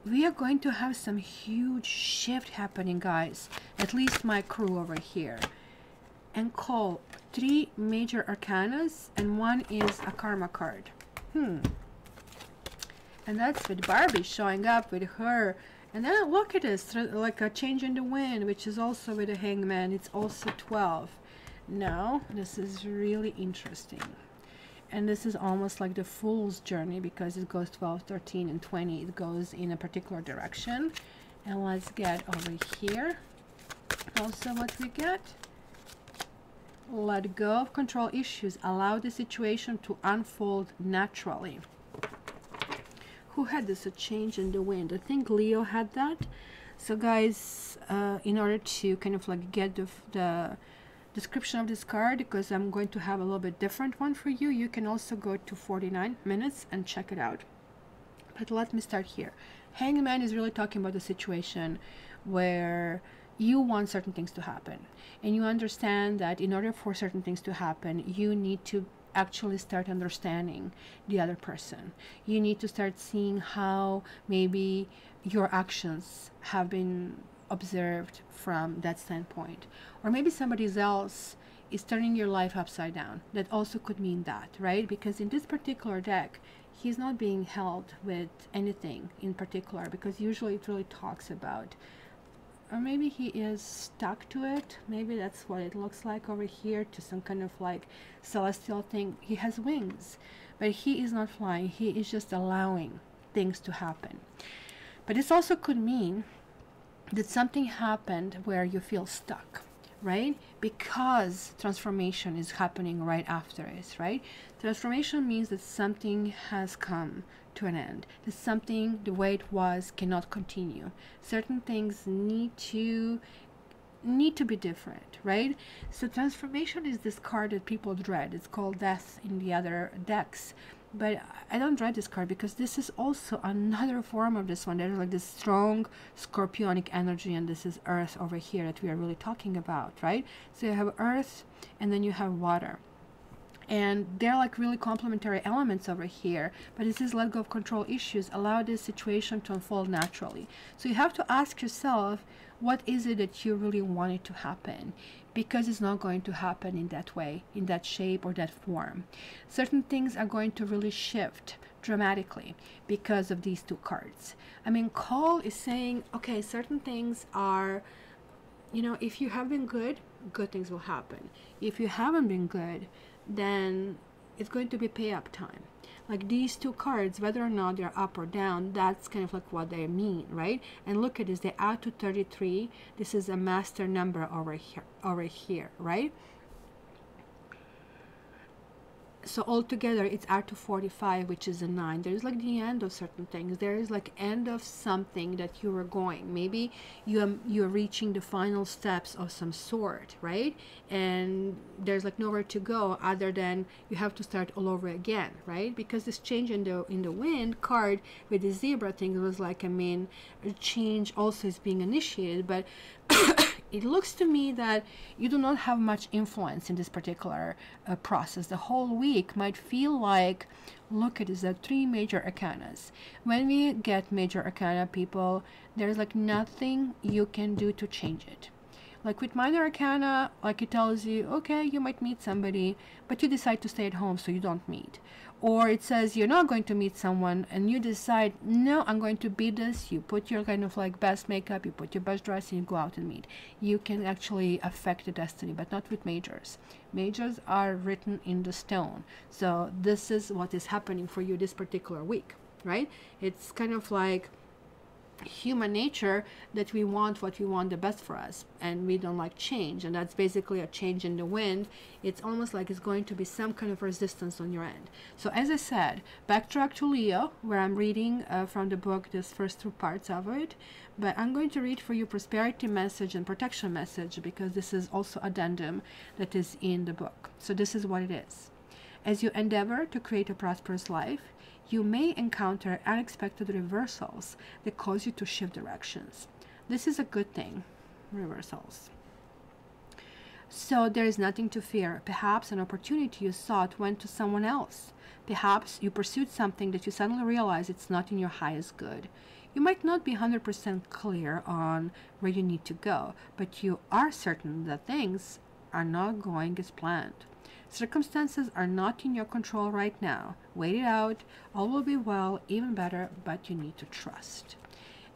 We are going to have some huge shift happening, guys. At least my crew over here. And call 3 major arcanas, and 1 is a karma card. And that's with Barbie showing up with her. And then look at this, like a change in the wind, which is also with a Hangman. It's also 12. Now, this is really interesting. And this is almost like the fool's journey because it goes 12, 13, and 20. It goes in a particular direction. And let's get over here. Also what we get. Let go of control issues. Allow the situation to unfold naturally. Who had this? A change in the wind. I think Leo had that. So guys, in order to kind of like get the description of this card, because I'm going to have a little bit different one for you, you can also go to 49 minutes and check it out. But let me start here. Hangman is really talking about the situation where you want certain things to happen, and you understand that in order for certain things to happen, you need to actually start understanding the other person. You need to start seeing how maybe your actions have been observed from that standpoint, or maybe somebody else is turning your life upside down. That also could mean that, right? Because in this particular deck, he's not being held with anything in particular, because usually it really talks about, or maybe he is stuck to it. Maybe that's what it looks like over here, to some kind of like celestial thing. He has wings, but he is not flying. He is just allowing things to happen. But this also could mean that something happened where you feel stuck, right? Because transformation is happening right after it, right? Transformation means that something has come to an end, that something the way it was cannot continue. Certain things need to be different, right? So transformation is this card that people dread. It's called death in the other decks, but I don't dread this card because this is also another form of this one. There's like this strong scorpionic energy, and this is earth over here that we are really talking about, right? So you have earth and then you have water, and they're like really complementary elements over here. But this is let go of control issues, allow this situation to unfold naturally. So you have to ask yourself, what is it that you really want it to happen? Because it's not going to happen in that way, in that shape or that form. Certain things are going to really shift dramatically because of these two cards. I mean, Call is saying, okay, certain things are, you know, if you have been good, good things will happen. If you haven't been good, then it's going to be pay up time. Like these two cards, whether or not they're up or down, that's kind of like what they mean, right? And look at this, they add to 33. This is a master number over here, right? So altogether it's R to 45, which is a 9. There's like the end of certain things. There is like end of something that you were going. Maybe you're reaching the final steps of some sort, right? And there's like nowhere to go other than you have to start all over again, right? Because this change in the wind card with the zebra thing was like, I mean, a change also is being initiated, but it looks to me that you do not have much influence in this particular process. The whole week might feel like, look at this, there are 3 major arcanas. When we get major arcana, people, there's like nothing you can do to change it. Like with minor arcana, like it tells you, okay, you might meet somebody, but you decide to stay at home so you don't meet. Or it says you're not going to meet someone and you decide, no, I'm going to be this. You put your kind of like best makeup, you put your best dress, and you go out and meet. You can actually affect the destiny, but not with majors. Majors are written in the stone. So this is what is happening for you this particular week, right? It's kind of like human nature that we want what we want the best for us, and we don't like change, and that's basically a change in the wind. It's almost like it's going to be some kind of resistance on your end. So as I said, backtrack to Leo, where I'm reading from the book this first 2 parts of it, but I'm going to read for you prosperity message and protection message, because this is also addendum that is in the book. So this is what it is. As you endeavor to create a prosperous life, you may encounter unexpected reversals that cause you to shift directions. This is a good thing, reversals. So there is nothing to fear. Perhaps an opportunity you sought went to someone else. Perhaps you pursued something that you suddenly realize it's not in your highest good. You might not be 100% clear on where you need to go, but you are certain that things are not going as planned. Circumstances are not in your control right now. Wait it out. All will be well, even better, but you need to trust.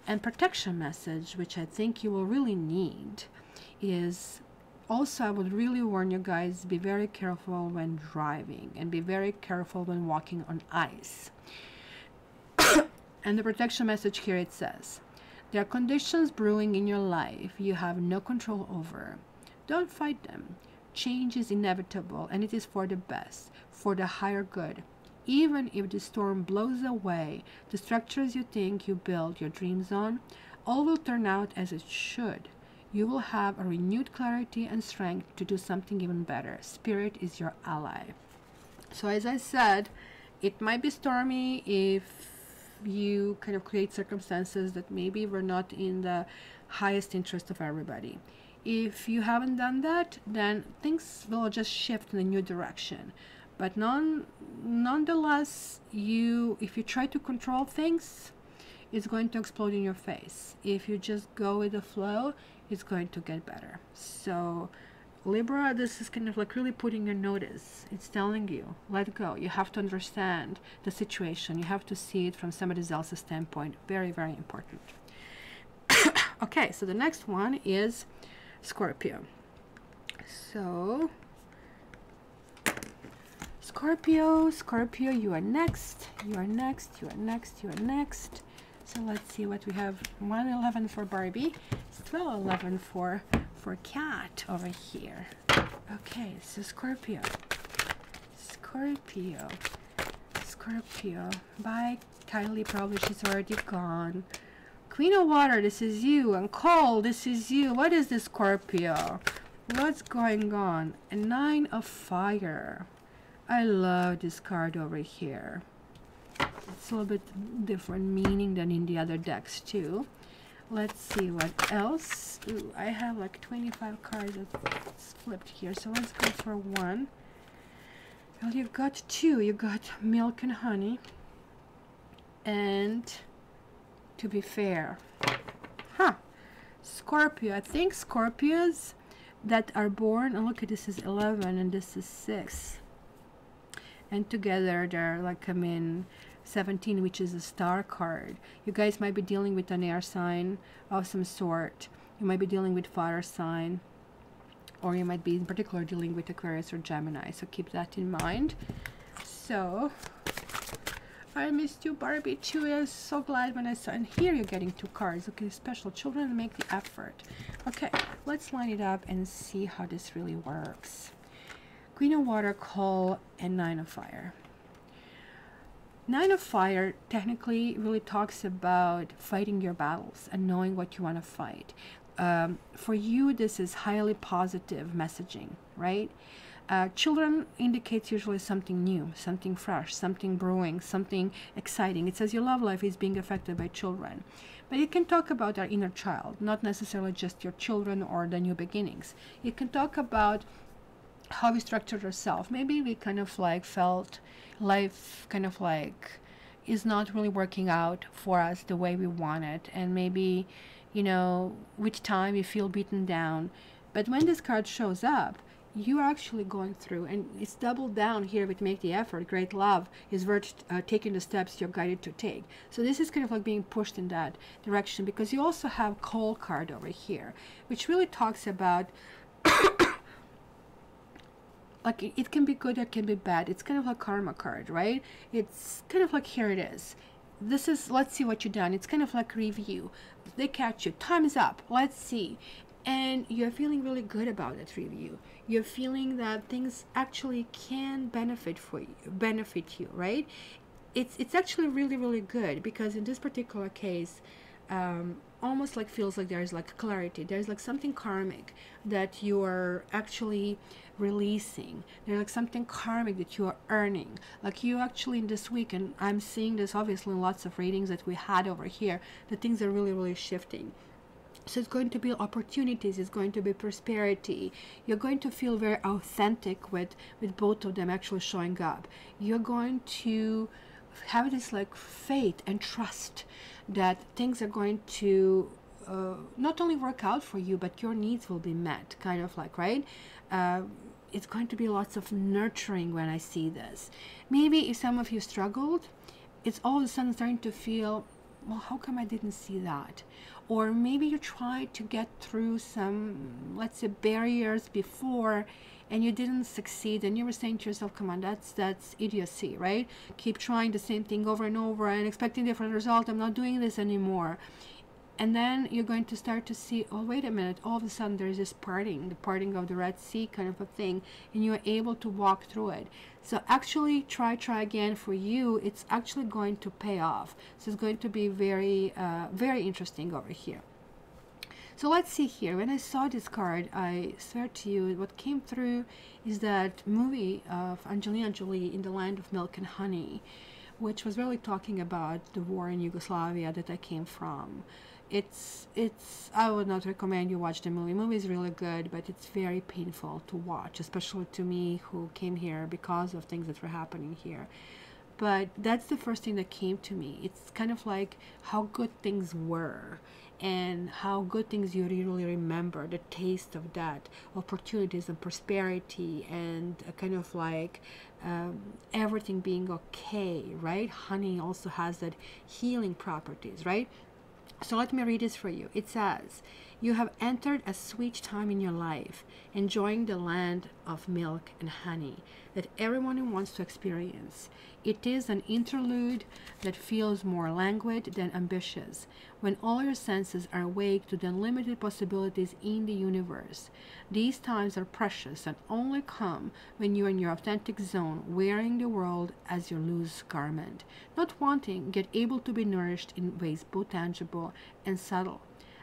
And protection message, which I think you will really need, is Also, I would really warn you guys, be very careful when driving and be very careful when walking on ice. And the protection message here, it says, there are conditions brewing in your life you have no control over. Don't fight them. Change is inevitable, and it is for the best, for the higher good. Even if the storm blows away the structures you think you build your dreams on, all will turn out as it should. You will have a renewed clarity and strength to do something even better. Spirit is your ally. So as I said, it might be stormy if you kind of create circumstances that maybe were not in the highest interest of everybody. If you haven't done that, then things will just shift in a new direction. But nonetheless, if you try to control things, it's going to explode in your face. If you just go with the flow, it's going to get better. So Libra, this is kind of like really putting your notice. It's telling you, let go. You have to understand the situation. You have to see it from somebody else's standpoint. Very, very important. Okay, so the next one is Scorpio. So Scorpio, you are next. You are next. So let's see what we have. 111 for Barbie. It's 1211 for Cat over here. Okay, so Scorpio. Bye, Kylie. Probably she's already gone. Queen of Water, this is you. And Cole, this is you. What is this, Scorpio? What's going on? A 9 of Fire. I love this card over here. It's a little bit different meaning than in the other decks too. Let's see what else. Ooh, I have like 25 cards that's flipped here, so let's go for one. Well, you've got two. You got Milk and Honey and To Be Fair. Scorpio. I think Scorpios that are born, and look at this is 11 and this is 6. And together they're like, 17, which is a star card. You guys might be dealing with an air sign of some sort. You might be dealing with fire sign, or you might be in particular dealing with Aquarius or Gemini, so keep that in mind. So I missed you, Barbie, too. I was so glad when I saw, and here you're getting 2 cards. Okay, special children, make the effort. Okay, let's line it up and see how this really works. Queen of Water, Cole, and 9 of Fire. 9 of Fire technically really talks about fighting your battles and knowing what you want to fight. For you, this is highly positive messaging, right? Children indicates usually something new, something fresh, something brewing, something exciting. It says your love life is being affected by children. But it can talk about our inner child, not necessarily just your children or the new beginnings. It can talk about how we structured ourselves. Maybe we kind of like felt life kind of like is not really working out for us the way we want it, and maybe, you know, with time we feel beaten down. But when this card shows up, you are actually going through, and it's doubled down here with Make the Effort. Great love is worth taking the steps you're guided to take. So this is kind of like being pushed in that direction, because you also have Cole card over here, which really talks about like it can be good, it can be bad. It's kind of like karma card, right? It's kind of like, here it is. This is, let's see what you've done. It's kind of like review. They catch you. Time is up. Let's see. And you're feeling really good about that review. You're feeling that things actually can benefit you, right? It's actually really, really good, because in this particular case, almost like feels like there's like clarity. There's like something karmic that you are actually releasing. There's like something karmic that you are earning. Like you actually in this week, and I'm seeing this obviously in lots of readings that we had over here, that things are really, really shifting. So it's going to be opportunities, it's going to be prosperity. You're going to feel very authentic with both of them actually showing up. You're going to have this like faith and trust that things are going to not only work out for you, but your needs will be met, kind of like, right? It's going to be lots of nurturing when I see this. Maybe if some of you struggled, it's all of a sudden starting to feel well, how come I didn't see that? Or maybe you tried to get through some, let's say, barriers before, and you didn't succeed, and you were saying to yourself, come on, that's idiocy, right? Keep trying the same thing over and over and expecting different result. I'm not doing this anymore. And then you're going to start to see, oh, wait a minute, all of a sudden there's this parting, the parting of the Red Sea kind of a thing, and you're able to walk through it. So actually try again. For you, it's actually going to pay off. So it's going to be very, very interesting over here. So let's see here. When I saw this card, I swear to you, what came through is that movie of Angelina Jolie, In the Land of Milk and Honey, which was really talking about the war in Yugoslavia that I came from. I would not recommend you watch the movie. The movie is really good, but it's very painful to watch, especially to me who came here because of things that were happening here. But that's the first thing that came to me. It's kind of like how good things were and how good things you really remember, the taste of that, opportunities and prosperity, and kind of like everything being okay, right? Honey also has that healing properties, right? So let me read this for you. It says, you have entered a sweet time in your life, enjoying the land of milk and honey that everyone wants to experience. It is an interlude that feels more languid than ambitious, when all your senses are awake to the unlimited possibilities in the universe. These times are precious and only come when you are in your authentic zone, wearing the world as your loose garment, not wanting, yet able to be nourished in ways both tangible and subtle.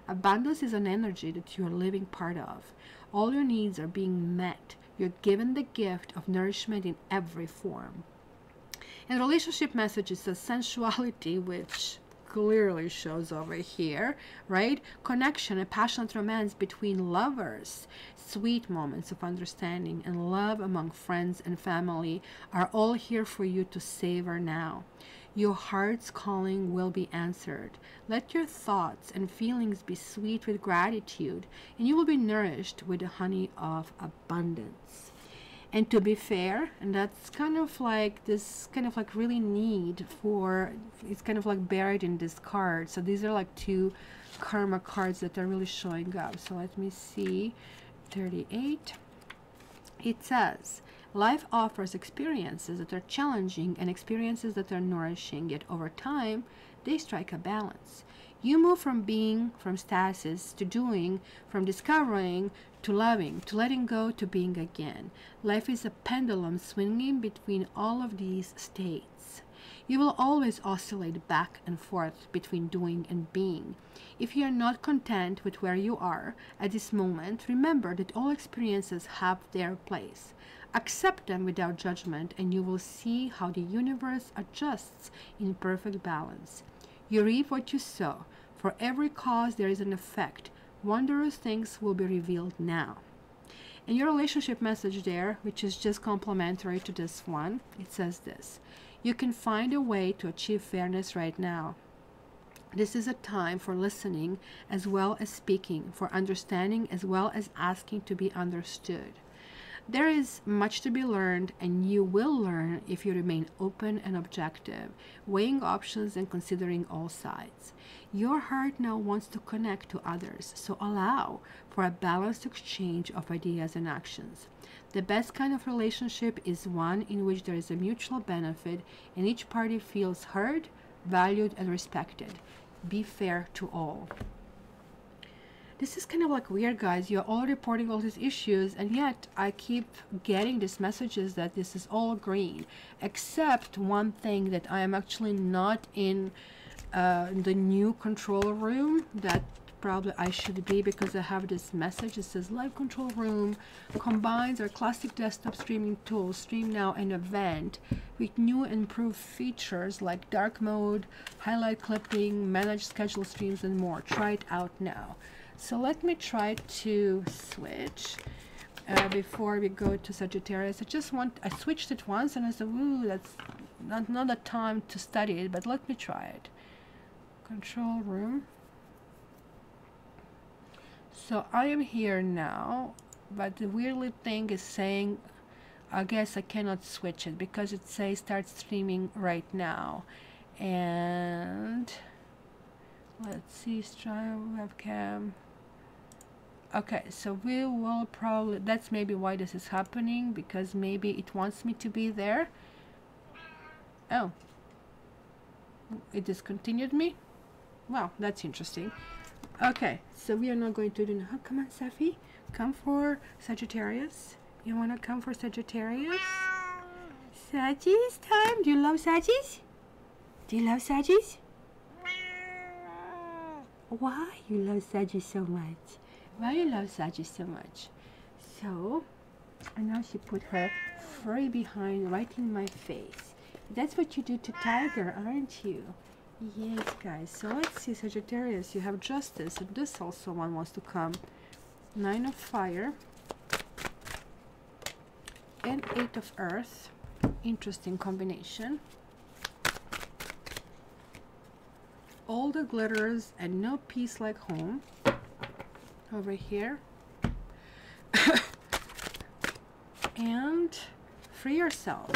Abundance is an energy that you are living part of. All your needs are being met. You're given the gift of nourishment in every form. And relationship messages says sensuality, which clearly shows over here, right? Connection and passionate romance between lovers, sweet moments of understanding and love among friends and family are all here for you to savor now. Your heart's calling will be answered. Let your thoughts and feelings be sweet with gratitude, and you will be nourished with the honey of abundance. And to be fair, and that's kind of like this kind of like really need for, it's kind of like buried in this card. So these are like two karma cards that are really showing up. So let me see, 38. It says, life offers experiences that are challenging and experiences that are nourishing, yet over time, they strike a balance. You move from being, from stasis to doing, from discovering to loving, to letting go, to being again. Life is a pendulum swinging between all of these states. You will always oscillate back and forth between doing and being. If you are not content with where you are at this moment, remember that all experiences have their place. Accept them without judgment, and you will see how the universe adjusts in perfect balance. You reap what you sow. For every cause there is an effect. Wondrous things will be revealed now. And your relationship message there, which is just complementary to this one, it says this: you can find a way to achieve fairness right now. This is a time for listening as well as speaking, for understanding as well as asking to be understood. There is much to be learned, and you will learn if you remain open and objective, weighing options and considering all sides. Your heart now wants to connect to others, so allow for a balanced exchange of ideas and actions. The best kind of relationship is one in which there is a mutual benefit and each party feels heard, valued, and respected. Be fair to all. This is kind of like weird, guys. You're all reporting all these issues, and yet I keep getting these messages that this is all green, except one thing, that I am actually not in the new control room that probably I should be, because I have this message. It says live control room combines our classic desktop streaming tools, Stream Now and Event, with new and improved features like dark mode, highlight clipping, manage schedule streams, and more. Try it out now. So let me try to switch before we go to Sagittarius. I switched it once and I said, ooh, that's not a time to study it, but let me try it. Control room. So I am here now, but the weirdly thing is saying, I guess I cannot switch it because it says start streaming right now. And Let's see, Strive webcam. Okay, so we will probably, that's maybe why this is happening, because maybe it wants me to be there. Oh, it discontinued me. Wow, that's interesting. Okay, so we are not going to do now. Come on, Safi, come for Sagittarius. You want to come for Sagittarius? Sagittarius time. Do you love Sagittarius? Do you love Sagittarius? Why you love Sagittarius so much? Why you love Sagittarius so much? So, and now she put her furry behind right in my face. That's what you do to Tiger, aren't you? Yes, guys. So let's see, Sagittarius, you have Justice, and this also one wants to come. 9 of Fire and 8 of Earth. Interesting combination. All the glitters and no peace like home. Over here. And free yourself.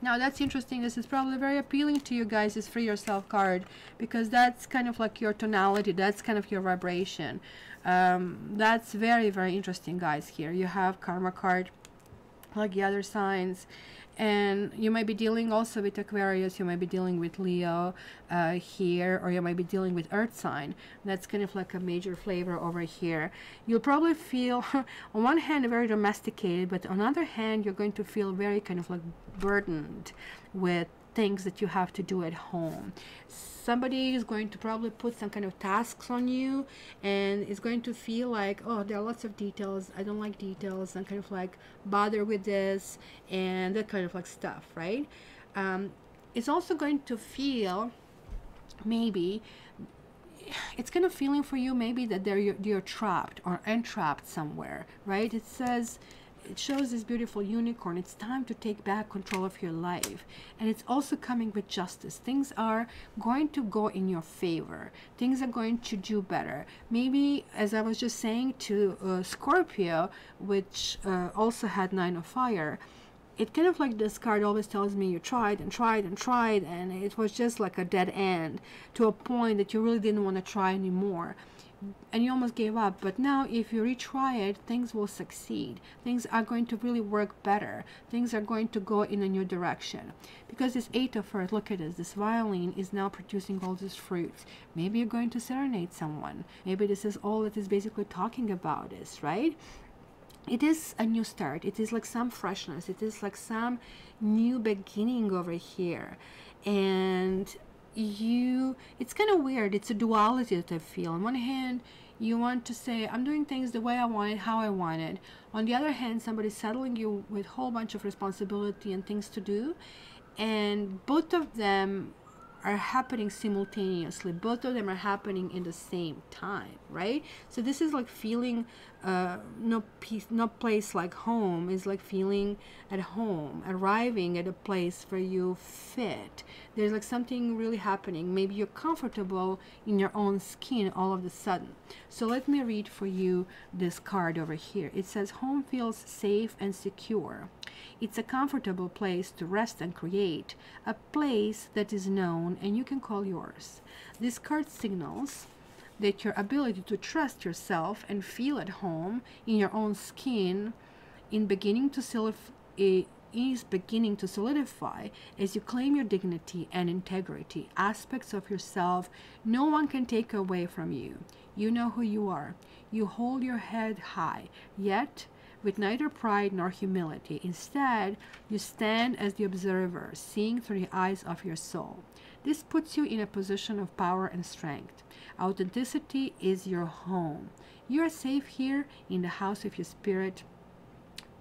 Now that's interesting. This is probably very appealing to you guys, this free yourself card, because that's kind of like your tonality, that's kind of your vibration. That's very, very interesting, guys. Here you have Karma card, like the other signs, and you might be dealing also with Aquarius, you might be dealing with Leo here, or you might be dealing with Earth sign. That's kind of like a major flavor over here. You'll probably feel on one hand very domesticated, but on the other hand you're going to feel very kind of like burdened with things that you have to do at home. Somebody is going to probably put some kind of tasks on you, and it's going to feel like, oh, there are lots of details, I don't like details, I'm kind of like bother with this and that kind of like stuff, right? It's also going to feel, maybe it's kind of feeling for you maybe that you're trapped or entrapped somewhere, right? It says, it shows this beautiful unicorn. It's time to take back control of your life. And it's also coming with justice. Things are going to go in your favor. Things are going to do better. Maybe, as I was just saying to Scorpio, which also had 9 of Fire, it kind of like this card always tells me you tried and tried and tried, and it was just like a dead end to a point that you really didn't want to try anymore. And you almost gave up. But now if you retry it, things will succeed. Things are going to really work better. Things are going to go in a new direction, because this 8 of Earth, look at this violin is now producing all these fruits. Maybe you're going to serenade someone. Maybe this is all that is basically talking about is, right? It is a new start. It is like some freshness. It is like some new beginning over here. And it's kind of weird. It's a duality that I feel. On one hand, you want to say, I'm doing things the way I want it, how I want it. On the other hand, somebody's saddling you with a whole bunch of responsibility and things to do, and both of them are happening simultaneously. Both of them are happening in the same time, right? So this is like feeling no peace, no place like home. Is like feeling at home, arriving at a place where you fit. There's like something really happening. Maybe you're comfortable in your own skin all of a sudden. So let me read for you this card over here. It says home feels safe and secure. It's a comfortable place to rest and create, a place that is known and you can call yours. This card signals that your ability to trust yourself and feel at home in your own skin is beginning to solidify as you claim your dignity and integrity, aspects of yourself no one can take away from you. You know who you are. You hold your head high, yet with neither pride nor humility. Instead, you stand as the observer, seeing through the eyes of your soul. This puts you in a position of power and strength. Authenticity is your home. You are safe here in the house of your spirit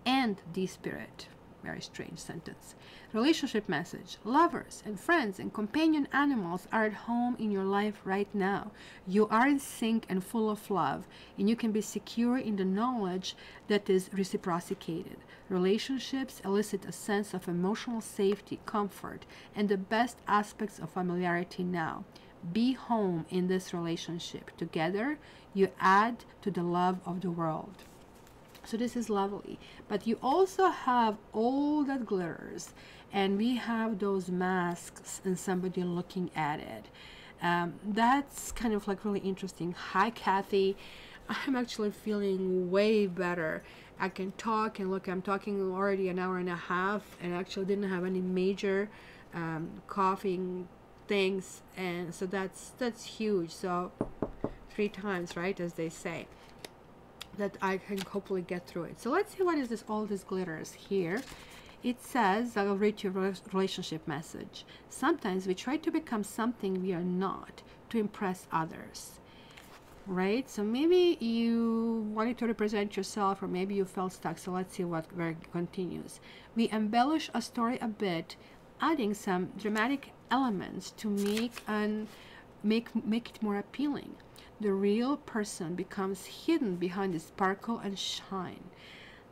and the spirit. Very strange sentence. Relationship message. Lovers and friends and companion animals are at home in your life right now. You are in sync and full of love, and you can be secure in the knowledge that is reciprocated. Relationships elicit a sense of emotional safety, comfort, and the best aspects of familiarity now. Be home in this relationship. Together, you add to the love of the world. So this is lovely, but you also have all that glitters, and we have those masks and somebody looking at it. That's kind of like really interesting. Hi, Kathy. I'm actually feeling way better. I can talk, and look, I'm talking already an hour and a half, and actually didn't have any major coughing things, and so that's huge. So 3 times, right, as they say, that I can hopefully get through it. So let's see what is this, all this glitters here. It says, I'll read your relationship message. Sometimes we try to become something we are not to impress others. Right? So maybe you wanted to represent yourself, or maybe you felt stuck. So let's see where it continues. We embellish a story a bit, adding some dramatic elements to make it more appealing. The real person becomes hidden behind the sparkle and shine.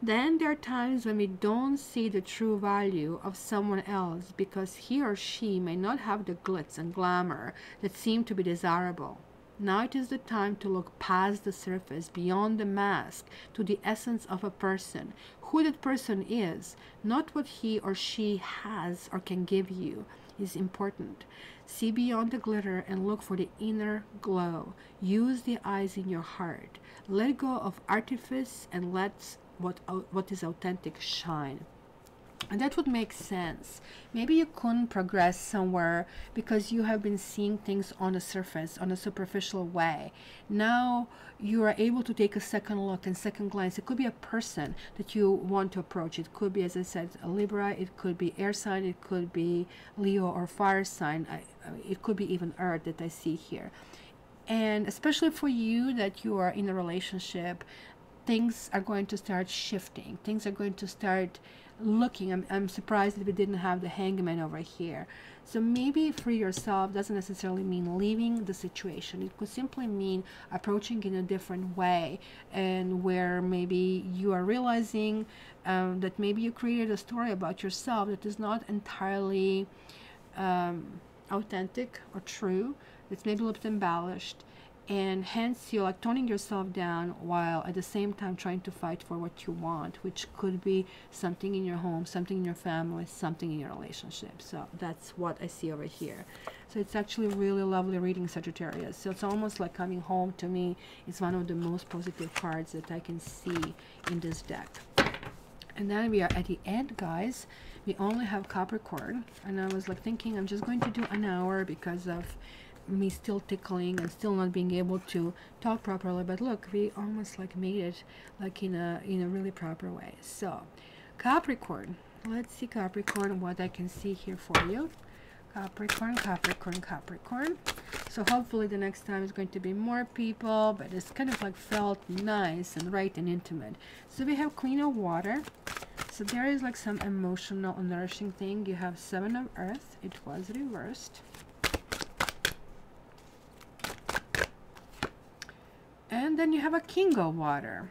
Then there are times when we don't see the true value of someone else because he or she may not have the glitz and glamour that seem to be desirable. Now it is the time to look past the surface, beyond the mask, to the essence of a person, who that person is, not what he or she has or can give you, is important. See beyond the glitter and look for the inner glow. Use the eyes in your heart. Let go of artifice and let what is authentic shine. And that would make sense. Maybe you couldn't progress somewhere because you have been seeing things on the surface, on a superficial way. Now you are able to take a second look and second glance. It could be a person that you want to approach. It could be, as I said, a Libra. It could be air sign. It could be Leo or fire sign. It could be even Earth that I see here. And especially for you that you are in a relationship, things are going to start shifting. Things are going to start looking. I'm surprised that we didn't have the Hangman over here. So maybe free yourself doesn't necessarily mean leaving the situation. It could simply mean approaching in a different way, and where maybe you are realizing that maybe you created a story about yourself that is not entirely authentic or true. It's maybe a little bit embellished, and hence you're like toning yourself down while at the same time trying to fight for what you want, which could be something in your home, something in your family, something in your relationship. So that's what I see over here. So it's actually really lovely reading, Sagittarius. So it's almost like coming home to me. It's one of the most positive cards that I can see in this deck. And then we are at the end, guys. We only have Capricorn, and I was like thinking I'm just going to do an hour because of me still tickling and still not being able to talk properly. But look, we almost like made it like in a really proper way. So Capricorn, let's see Capricorn, what I can see here for you. Capricorn, Capricorn, Capricorn. So hopefully the next time is going to be more people, but it's kind of like felt nice and right and intimate. So we have Queen of Water. So there is like some emotional nourishing thing. You have Seven of Earth. It was reversed. And then you have a King of Water.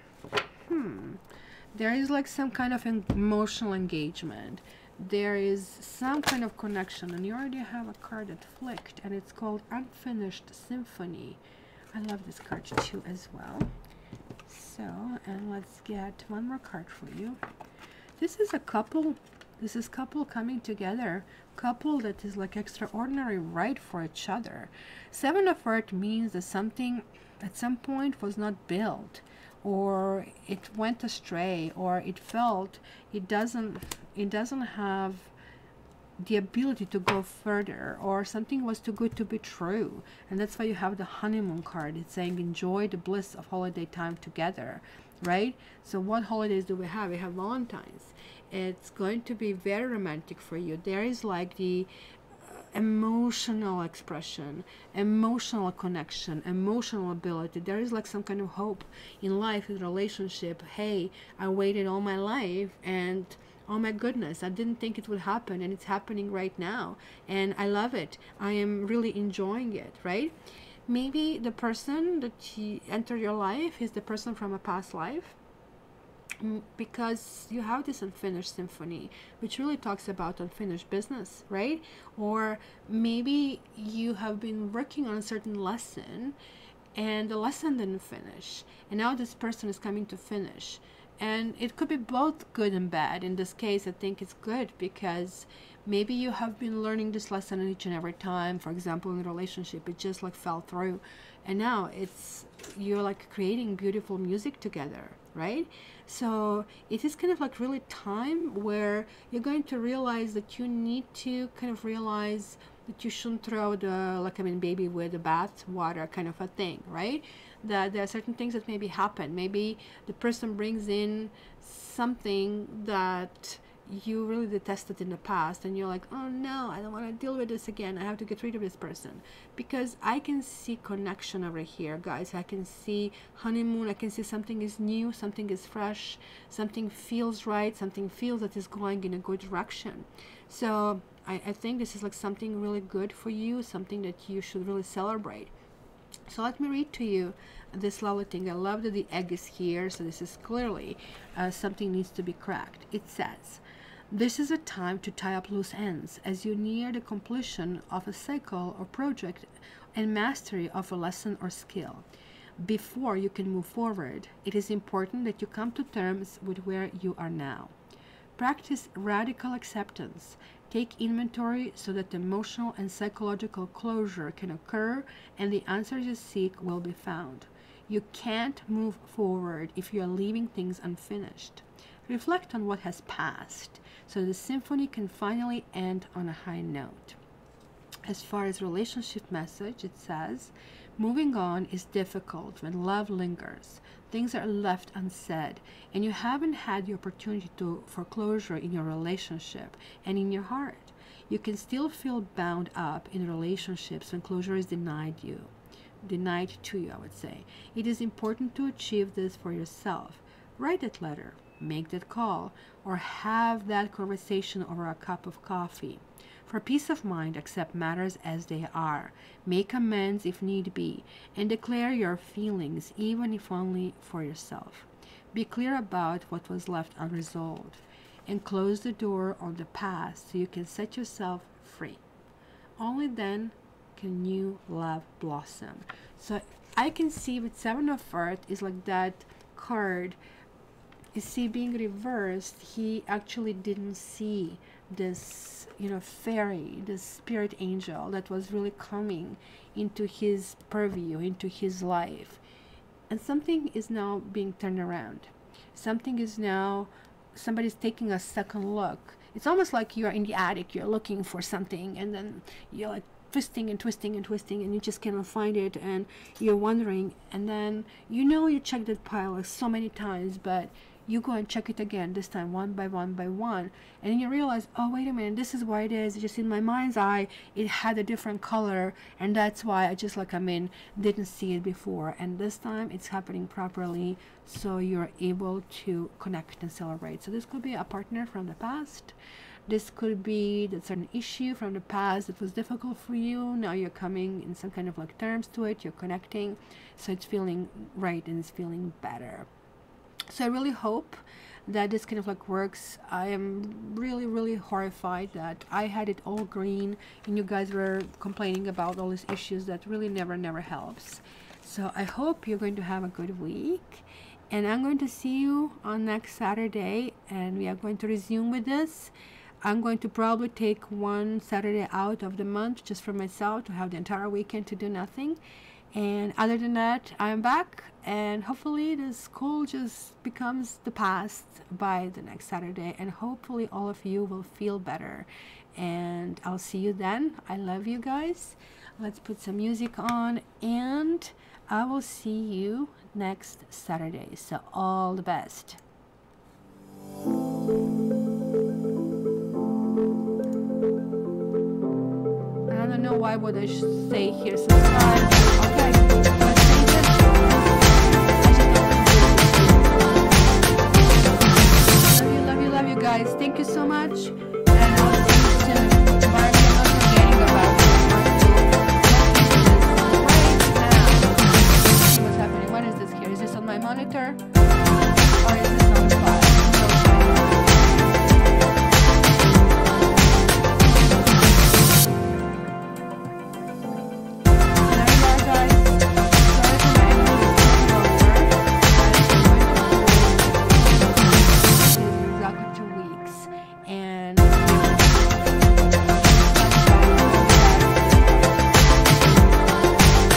There is like some kind of emotional engagement. There is some kind of connection, and you already have a card that flicked, and it's called Unfinished Symphony. I love this card too as well. So, and let's get one more card for you. This is a couple. This is couple coming together. Couple that is like extraordinary right for each other. Seven of Earth means that something at some point was not built, or it went astray, or it felt it doesn't have the ability to go further, or something was too good to be true. And that's why you have the honeymoon card. It's saying enjoy the bliss of holiday time together, right? So what holidays do we have? We have Valentine's. It's going to be very romantic for you. There is like the emotional expression, emotional connection, emotional ability. There is like some kind of hope in life, in relationship. Hey, I waited all my life, and oh my goodness, I didn't think it would happen, and it's happening right now, and I love it. I am really enjoying it, right? Maybe the person that entered your life is the person from a past life, because you have this unfinished symphony, which really talks about unfinished business, right? Or maybe you have been working on a certain lesson, and the lesson didn't finish, and now this person is coming to finish. And it could be both good and bad. In this case, I think it's good, because Maybe you have been learning this lesson each and every time. For example, in a relationship, it just like fell through, and now you're like creating beautiful music together, right? So it is kind of like really time where you're going to realize that you need to kind of realize that you shouldn't throw the, like, I mean, baby with the bath water kind of a thing, right? That there are certain things that maybe happen. Maybe the person brings in something that you really detested in the past, and you're like, oh no, I don't want to deal with this again, I have to get rid of this person. Because I can see connection over here, guys. I can see honeymoon. I can see something is new, something is fresh, something feels right, something feels that is going in a good direction. So I think this is like something really good for you, something that you should really celebrate. So let me read to you this lovely thing. I love that the egg is here, so this is clearly something needs to be cracked. It says, this is a time to tie up loose ends as you near the completion of a cycle or project and mastery of a lesson or skill. Before you can move forward, it is important that you come to terms with where you are now. Practice radical acceptance. Take inventory so that emotional and psychological closure can occur and the answers you seek will be found. You can't move forward if you are leaving things unfinished. Reflect on what has passed so the symphony can finally end on a high note. As far as relationship message, it says, moving on is difficult when love lingers. Things are left unsaid, and you haven't had the opportunity for closure in your relationship and in your heart. You can still feel bound up in relationships when closure is denied to you, I would say. It is important to achieve this for yourself. Write that letter, make that call, or have that conversation over a cup of coffee. For peace of mind, accept matters as they are. Make amends if need be, and declare your feelings, even if only for yourself. Be clear about what was left unresolved, and close the door on the past so you can set yourself free. Only then can new love blossom. So I can see with Seven of Earth is like that card. You see, being reversed, he actually didn't see this, fairy, this spirit angel that was really coming into his purview, into his life. And something is now being turned around. Somebody's taking a second look. It's almost like you're in the attic, you're looking for something, and then you're like twisting and twisting and twisting, and you just cannot find it, and you're wondering, and then you check that pile like so many times, but you go and check it again, this time one by one by one, and then you realize, oh wait a minute, this is why it is. Just in my mind's eye it had a different color, and that's why I just didn't see it before, and this time it's happening properly, so you're able to connect and celebrate. So this could be a partner from the past. This could be that certain issue from the past that was difficult for you. Now you're coming in some kind of terms to it, you're connecting, so it's feeling right and it's feeling better. So I really hope that this kind of works. I am really, really horrified that I had it all green and you guys were complaining about all these issues that really never helps. So I hope you're going to have a good week, and I'm going to see you on next Saturday, and we are going to resume with this. I'm going to probably take one Saturday out of the month just for myself to have the entire weekend to do nothing. And other than that, I'm back, and hopefully this school just becomes the past by the next Saturday, and hopefully all of you will feel better. And I'll see you then. I love you guys. Let's put some music on, and I will see you next Saturday. So all the best. I don't know why would I say here subscribe. Okay, love you guys. Thank you so much.